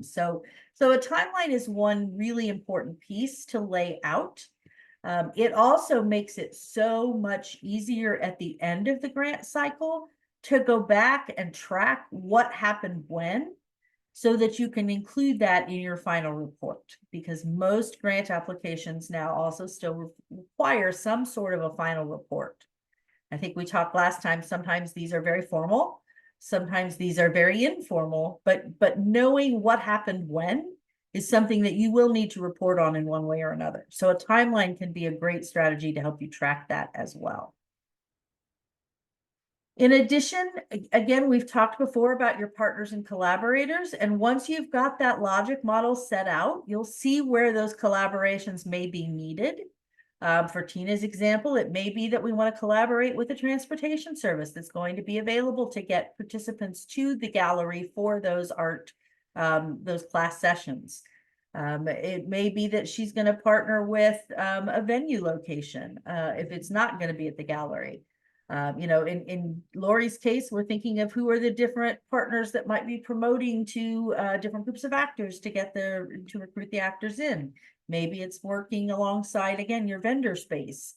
So a timeline is one really important piece to lay out. It also makes it so much easier at the end of the grant cycle to go back and track what happened when, so that you can include that in your final report, because most grant applications now also still require some sort of a final report. I think we talked last time, sometimes these are very formal, sometimes these are very informal, but knowing what happened when is something that you will need to report on in one way or another. So a timeline can be a great strategy to help you track that as well. In addition, again, we've talked before about your partners and collaborators, and once you've got that logic model set out, you'll see where those collaborations may be needed. For Tina's example, it may be that we want to collaborate with a transportation service that's going to be available to get participants to the gallery for those those class sessions. It may be that she's going to partner with a venue location if it's not going to be at the gallery. In Lori's case, we're thinking of who are the different partners that might be promoting to different groups of actors to recruit the actors in. Maybe it's working alongside, again, your vendor space.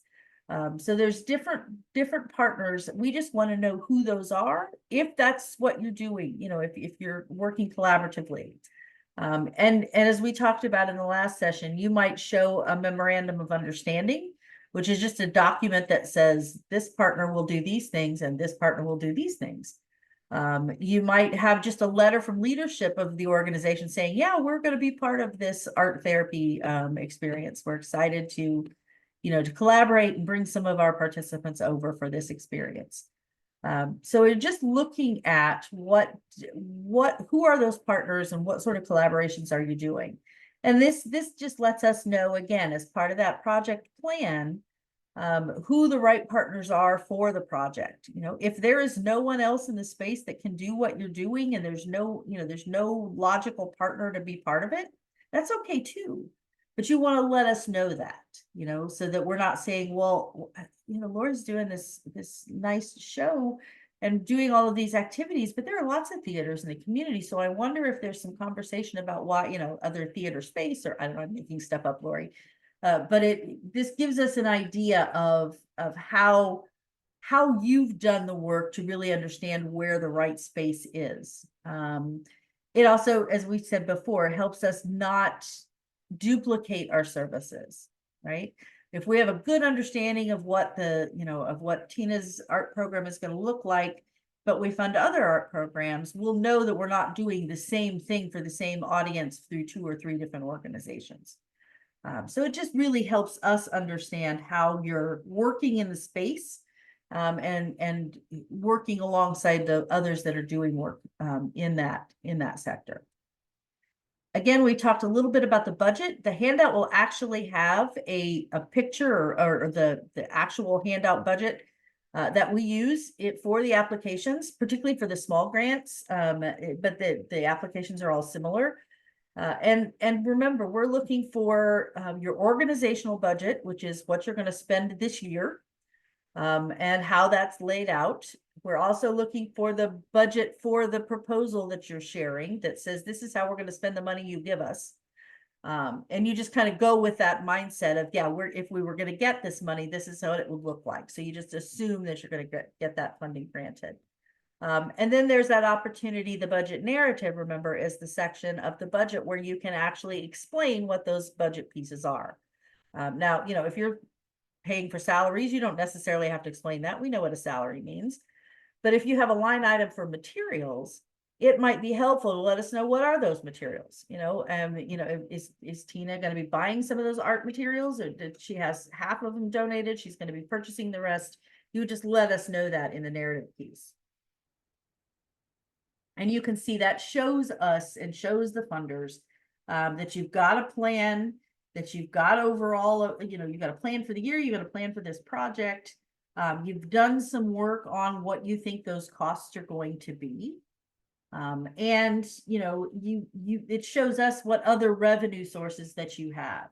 So there's different partners. We just want to know who those are, if that's what you're doing, if you're working collaboratively. And as we talked about in the last session, you might show a memorandum of understanding, which is just a document that says this partner will do these things and this partner will do these things. You might have just a letter from leadership of the organization saying, yeah, we're going to be part of this art therapy experience. We're excited to collaborate and bring some of our participants over for this experience. So we're just looking at who are those partners and what sort of collaborations are you doing? And this just lets us know, again, as part of that project plan, who the right partners are for the project. If there is no one else in the space that can do what you're doing, and there's no logical partner to be part of it, that's okay too. But you want to let us know that, so that we're not saying, well, Lori's doing this nice show and doing all of these activities, but there are lots of theaters in the community. So I wonder if there's some conversation about why, other theater space, or I don't know, I'm making stuff up, Lori. But this gives us an idea of how you've done the work to really understand where the right space is. It also, as we said before, helps us not duplicate our services, right? If we have a good understanding of what Tina's art program is going to look like, but we fund other art programs, we'll know that we're not doing the same thing for the same audience through 2 or 3 different organizations. So it just really helps us understand how you're working in the space and working alongside the others that are doing work in that sector. Again, we talked a little bit about the budget. The handout will actually have a picture or the actual handout budget that we use for the applications, particularly for the small grants, but the applications are all similar. And remember, we're looking for your organizational budget, which is what you're going to spend this year, and how that's laid out. We're also looking for the budget for the proposal that you're sharing that says this is how we're going to spend the money you give us. And you just kind of go with that mindset of, yeah, if we were going to get this money, this is how it would look like. So you just assume that you're going to get that funding granted. And then there's that opportunity, the budget narrative, remember, is the section of the budget where you can actually explain what those budget pieces are. Now, if you're paying for salaries, you don't necessarily have to explain that. We know what a salary means. But if you have a line item for materials, it might be helpful to let us know what are those materials, is Tina going to be buying some of those art materials, or did she has half of them donated? She's going to be purchasing the rest. You would just let us know that in the narrative piece. And you can see that shows us and shows the funders that you've got a plan, that you've got overall, you've got a plan for the year, you've got a plan for this project. You've done some work on what you think those costs are going to be. And it shows us what other revenue sources that you have.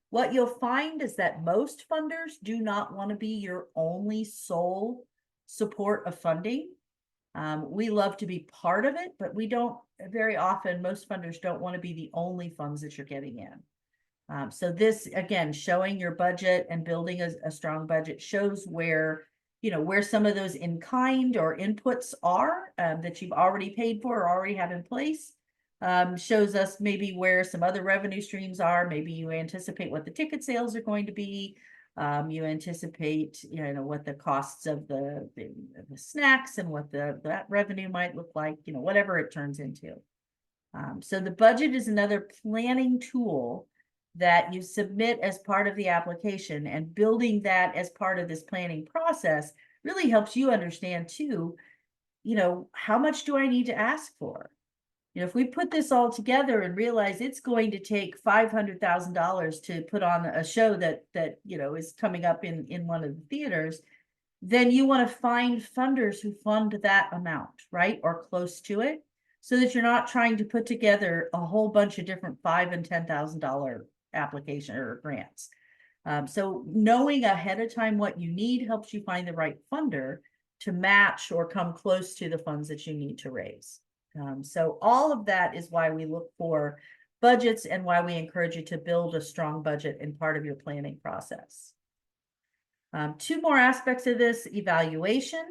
What you'll find is that most funders do not want to be your only sole support of funding. We love to be part of it, but we don't very often, most funders don't want to be the only funds that you're getting in. So this, again, showing your budget and building a strong budget shows where some of those in kind or inputs are that you've already paid for or already have in place. Shows us maybe where some other revenue streams are. Maybe you anticipate what the ticket sales are going to be. You anticipate, what the costs of the snacks and what that revenue might look like, whatever it turns into. So the budget is another planning tool that you submit as part of the application, and building that as part of this planning process really helps you understand too, how much do I need to ask for? If we put this all together and realize it's going to take $500,000 to put on a show that is coming up in one of the theaters, then you want to find funders who fund that amount, right? Or close to it, so that you're not trying to put together a whole bunch of different $5,000 and $10,000 application or grants. So knowing ahead of time what you need helps you find the right funder to match or come close to the funds that you need to raise. So all of that is why we look for budgets and why we encourage you to build a strong budget in part of your planning process. Two more aspects of this: evaluation.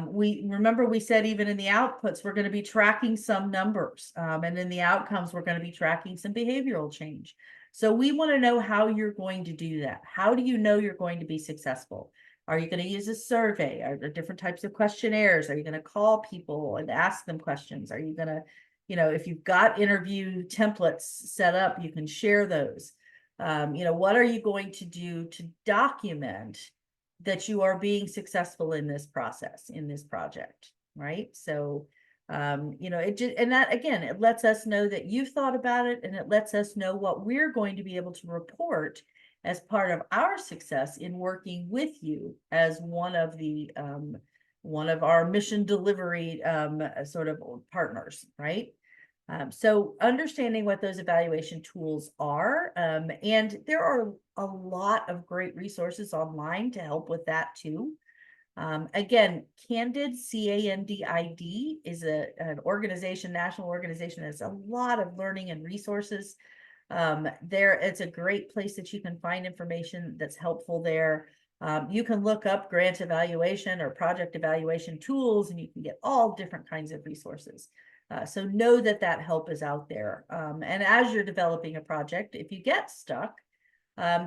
We said even in the outputs, we're going to be tracking some numbers, and in the outcomes, we're going to be tracking some behavioral change. So we want to know how you're going to do that. How do you know you're going to be successful? Are you going to use a survey? Are there different types of questionnaires? Are you going to call people and ask them questions? Are you going to, if you've got interview templates set up, you can share those. What are you going to do to document that you are being successful in this process, in this project, right? So, it lets us know that you've thought about it, and it lets us know what we're going to be able to report as part of our success in working with you as one of our mission delivery sort of partners, right? So understanding what those evaluation tools are, and there are a lot of great resources online to help with that too. Again, Candid, CANDID, is an organization, national organization. There's a lot of learning and resources. It's a great place that you can find information that's helpful there. You can look up grant evaluation or project evaluation tools, and you can get all different kinds of resources. So know that help is out there. And as you're developing a project, if you get stuck,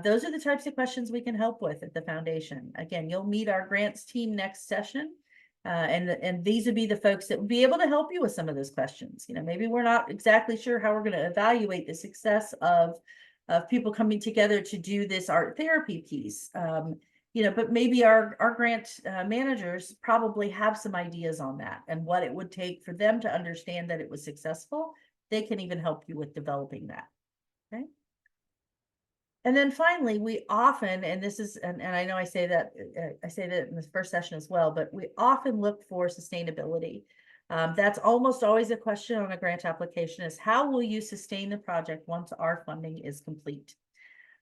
those are the types of questions we can help with at the foundation. Again, you'll meet our grants team next session, and these would be the folks that would be able to help you with some of those questions. Maybe we're not exactly sure how we're going to evaluate the success of people coming together to do this art therapy piece. But maybe our grant managers probably have some ideas on that and what it would take for them to understand that it was successful. They can even help you with developing that. Okay. And then finally, we often, and this is, and I know I say that in the first session as well, but we often look for sustainability. That's almost always a question on a grant application: is how will you sustain the project once our funding is complete?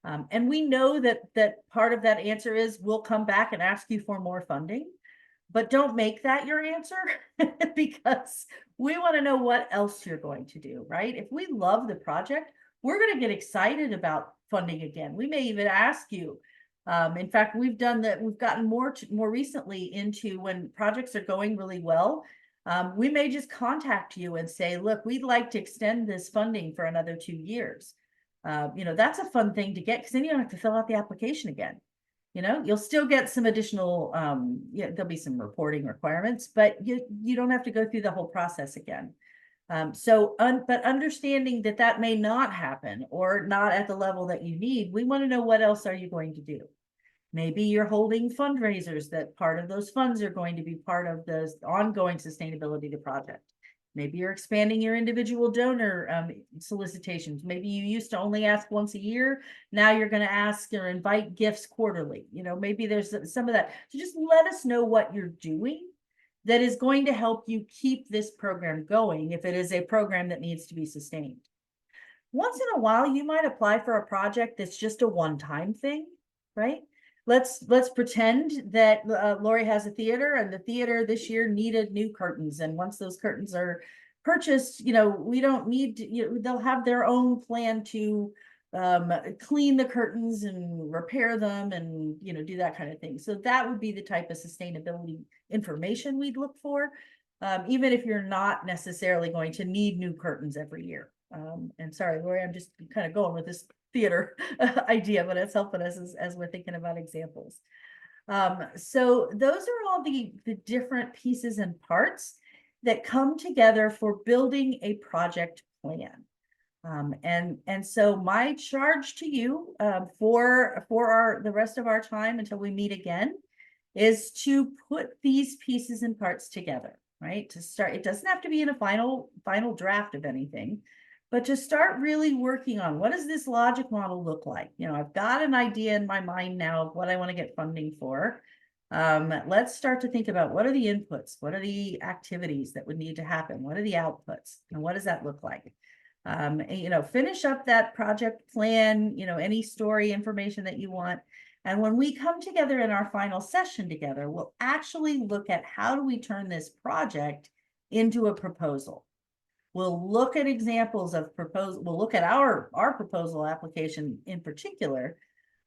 And we know that part of that answer is we'll come back and ask you for more funding, but don't make that your answer because we want to know what else you're going to do, right? If we love the project, we're going to get excited about funding again. We may even ask you, In fact, we've gotten more recently into when projects are going really well. We may just contact you and say, look, we'd like to extend this funding for another 2 years. That's a fun thing to get, because then you don't have to fill out the application again. You'll still get some additional, there'll be some reporting requirements, but you don't have to go through the whole process again. But understanding that may not happen or not at the level that you need, we want to know, what else are you going to do? Maybe you're holding fundraisers that part of those funds are going to be part of the ongoing sustainability of the project. Maybe you're expanding your individual donor solicitations. Maybe you used to only ask once a year. Now you're going to ask or invite gifts quarterly. Maybe there's some of that. So just let us know what you're doing that is going to help you keep this program going if it is a program that needs to be sustained. Once in a while, you might apply for a project that's just a one-time thing, right? Let's pretend that Lori has a theater, and the theater this year needed new curtains. And once those curtains are purchased, we don't need to, they'll have their own plan to clean the curtains and repair them and, do that kind of thing. So that would be the type of sustainability information we'd look for, even if you're not necessarily going to need new curtains every year. And sorry, Lori, I'm just kind of going with this theater idea, but it's helping us as we're thinking about examples. So those are all the different pieces and parts that come together for building a project plan. And so my charge to you for the rest of our time until we meet again is to put these pieces and parts together, right? To start, it doesn't have to be in a final draft of anything, but to start really working on, what does this logic model look like? I've got an idea in my mind now of what I want to get funding for. Let's start to think about, what are the inputs? What are the activities that would need to happen? What are the outputs? And what does that look like? Finish up that project plan, any story information that you want. And when we come together in our final session together, we'll actually look at, how do we turn this project into a proposal? We'll look at examples of proposal. We'll look at our proposal application in particular,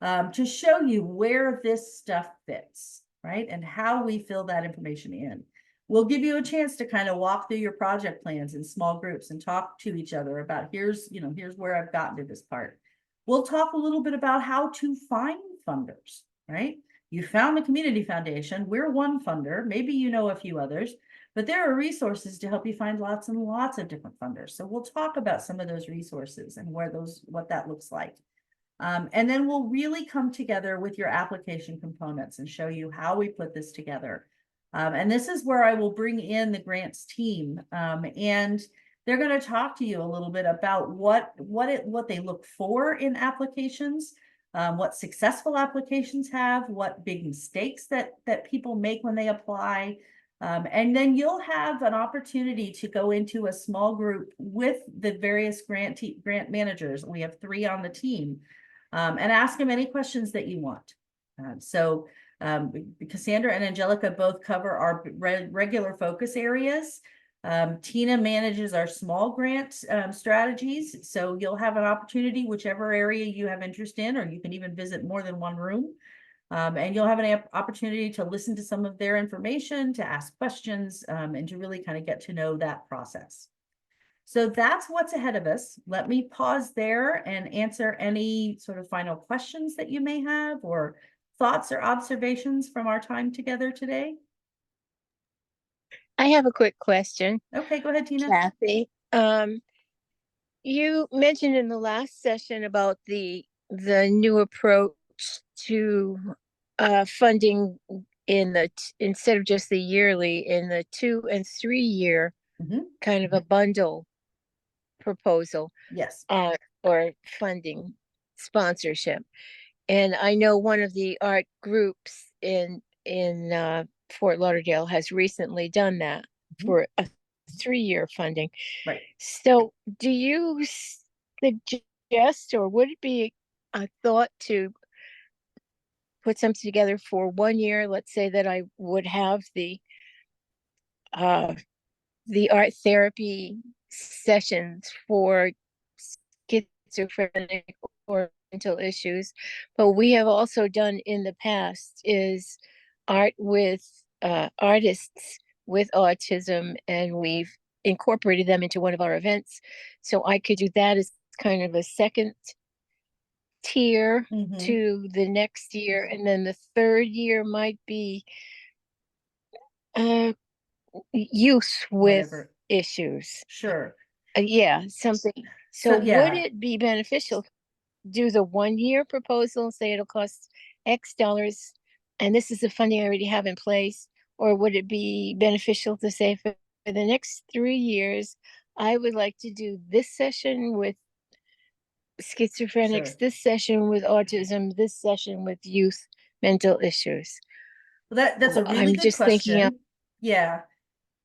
to show you where this stuff fits, right? And how we fill that information in. We'll give you a chance to kind of walk through your project plans in small groups and talk to each other about, here's where I've gotten to this part. We'll talk a little bit about how to find funders, right? You found the Community Foundation. We're one funder. Maybe you know a few others, but there are resources to help you find lots and lots of different funders. So we'll talk about some of those resources and what that looks like. And then we'll really come together with your application components and show you how we put this together. And this is where I will bring in the grants team, and they're going to talk to you a little bit about what they look for in applications, what successful applications have, what big mistakes that people make when they apply. And then you'll have an opportunity to go into a small group with the various grant managers. We have 3 on the team, and ask them any questions that you want. Cassandra and Angelica both cover our regular focus areas. Tina manages our small grant strategies. So you'll have an opportunity, whichever area you have interest in, or you can even visit more than one room. And you'll have an opportunity to listen to some of their information, to ask questions, and to really kind of get to know that process. So that's what's ahead of us. Let me pause there and answer any sort of final questions that you may have, or thoughts or observations from our time together today. I have a quick question, Okay, go ahead, Tina. Kathy. You mentioned in the last session about the new approach to funding instead of just the yearly, in the 2 and 3 year kind of a bundle proposal. Yes. Or funding sponsorship. And I know one of the art groups in Fort Lauderdale has recently done that for a 3-year funding. Right. So do you suggest, or would it be a thought to put something together for 1 year? Let's say that I would have the art therapy sessions for schizophrenic or mental issues. But we have also done in the past is art with artists with autism, and we've incorporated them into one of our events. So I could do that as kind of a second tier Mhm. to the next year, and then the third year might be youth with Whatever. issues. Sure. Yeah, something. So, So would yeah. it be beneficial to do the 1 year proposal, say it'll cost X dollars, and this is the funding I already have in place? Or would it be beneficial to say for the next 3 years, I would like to do this session with schizophrenics, Sure. this session with autism, this session with youth mental issues? Well, that's a really I'm good just thinking out. question. Yeah.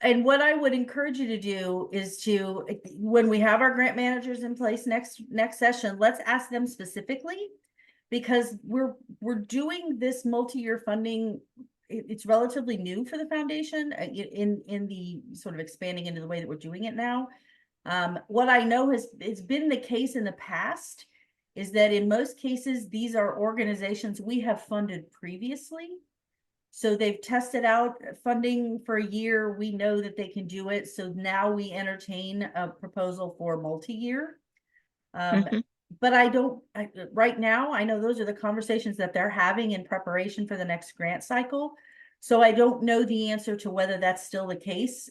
And what I would encourage you to do is to, when we have our grant managers in place next session, let's ask them specifically, because we're doing this multi-year funding. It's relatively new for the foundation in the sort of expanding into the way that we're doing it now. What I know it's been the case in the past is that in most cases, these are organizations we have funded previously. So they've tested out funding for a year. We know that they can do it. So now we entertain a proposal for multi-year. Mhm. But right now, I know those are the conversations that they're having in preparation for the next grant cycle. So I don't know the answer to whether that's still the case,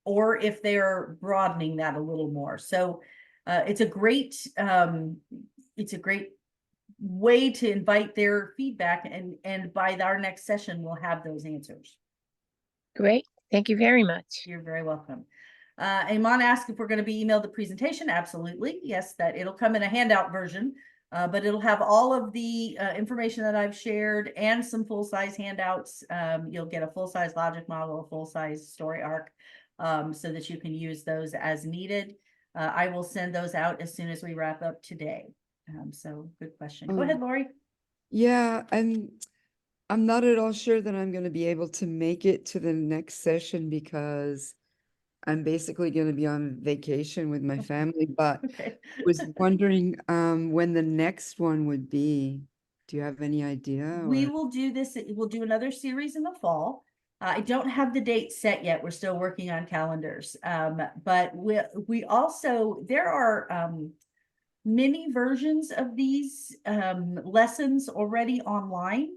or if they're broadening that a little more. So it's a great way to invite their feedback, and by our next session, we'll have those answers. Great. Thank you very much. You're very welcome. Iman asked if we're going to be emailed the presentation. Absolutely. Yes, that it'll come in a handout version, but it'll have all of the information that I've shared and some full-size handouts. You'll get a full-size logic model, a full-size story arc, so that you can use those as needed. I will send those out as soon as we wrap up today. So good question. Go ahead, Lori. Yeah, I'm not at all sure that I'm going to be able to make it to the next session because I'm basically going to be on vacation with my family, but Okay. was wondering when the next one would be. Do you have any idea? We Or? will do this, we'll do another series in the fall. I don't have the date set yet. We're still working on calendars. But we also, there are mini versions of these lessons already online.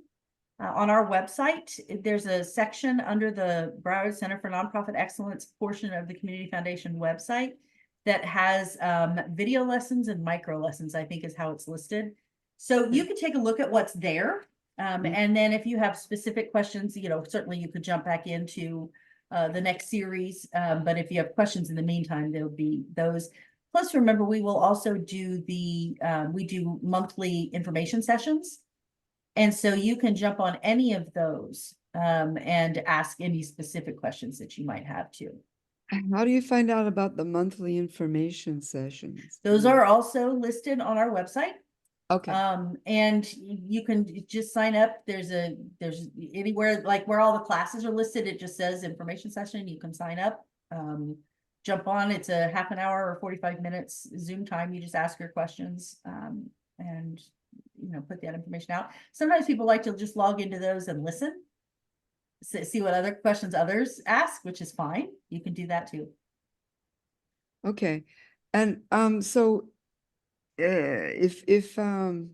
On our website, there's a section under the Broward Center for Nonprofit Excellence portion of the Community Foundation website that has video lessons and micro lessons, I think is how it's listed. So you can take a look at what's there. And then if you have specific questions, certainly you could jump back into the next series. But if you have questions in the meantime, there'll be those. Plus, remember, we will also do we do monthly information sessions. And so you can jump on any of those and ask any specific questions that you might have too. How do you find out about the monthly information sessions? Those are also listed on our website. Okay. And you can just sign up. There's anywhere like where all the classes are listed, it just says information session. You can sign up, jump on. It's a half an hour or 45 minutes Zoom time. You just ask your questions and put that information out. Sometimes people like to just log into those and listen, see what other questions others ask, which is fine. You can do that too. Okay. And so if all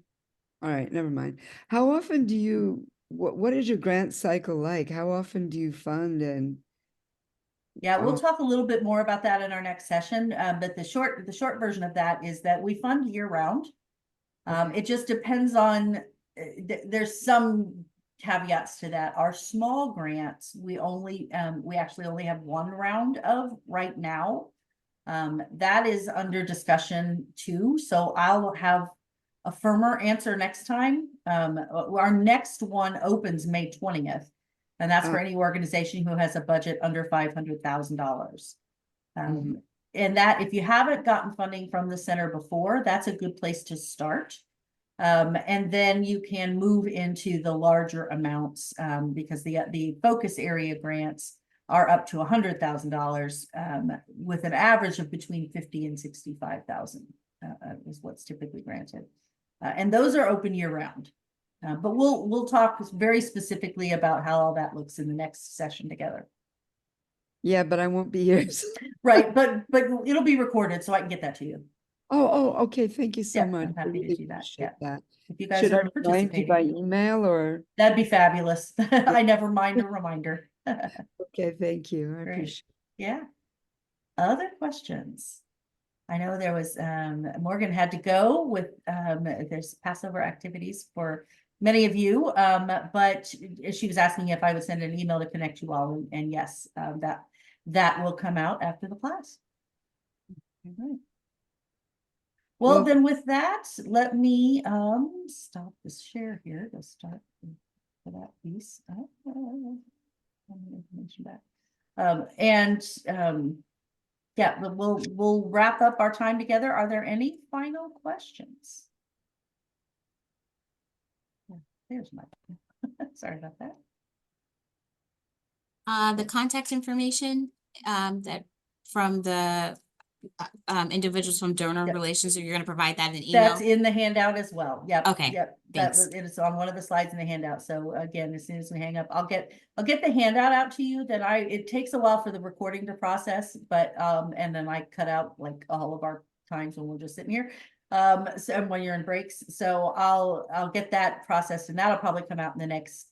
right, never mind. How often do you what is your grant cycle like? How often do you fund? And yeah, we'll talk a little bit more about that in our next session. But the short version of that is that we fund year round. It just depends on, there's some caveats to that. Our small grants, we actually only have one round of right now. That is under discussion too. So I'll have a firmer answer next time. Our next one opens May 20th, and that's for any organization who has a budget under $500,000. And that, if you haven't gotten funding from the center before, that's a good place to start. And then you can move into the larger amounts because the focus area grants are up to $100,000 with an average of between 50 and 65,000 is what's typically granted. And those are open year round. But we'll talk very specifically about how all that looks in the next session together. Yeah, but I won't be here. so- Right, but it'll be recorded, so I can get that to you. Oh, okay, thank you so Yeah, much. I'm I happy to really do that, appreciate that. If you guys Should I are remind you by participating, email or? that'd be fabulous. I never mind a reminder. Okay, thank you. I Great. appreciate. Yeah. Other questions? I know there was, Morgan had to go with, there's Passover activities for many of you. But she was asking if I would send an email to connect you all, and yes, that will come out after the class. All right. Well, Well- then with that, let me, stop this share here to start for that piece. Information back. Yeah, we'll wrap up our time together. Are there any final questions? There's my, sorry about that. The contact information, that from the individuals from donor Yep. relations, so you're gonna provide that in That's email? in the handout as well. Yep. Okay, Yep. That thanks. was, it is on one of the slides in the handout. So again, as soon as we hang up, I'll get the handout out to you. Then it takes a while for the recording to process, but, and then I cut out like all of our times when we're just sitting here. So and when you're in breaks, so I'll get that processed, and that'll probably come out in the next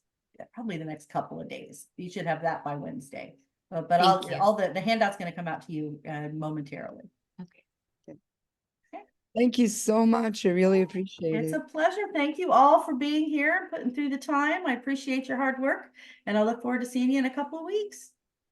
couple of days. You should have that by Wednesday. But Thank you. all the handout's gonna come out to you momentarily. Okay. Thank you so much. I really appreciate It's it. a pleasure. Thank you all for being here, putting through the time. I appreciate your hard work, and I look forward to seeing you in a couple of weeks.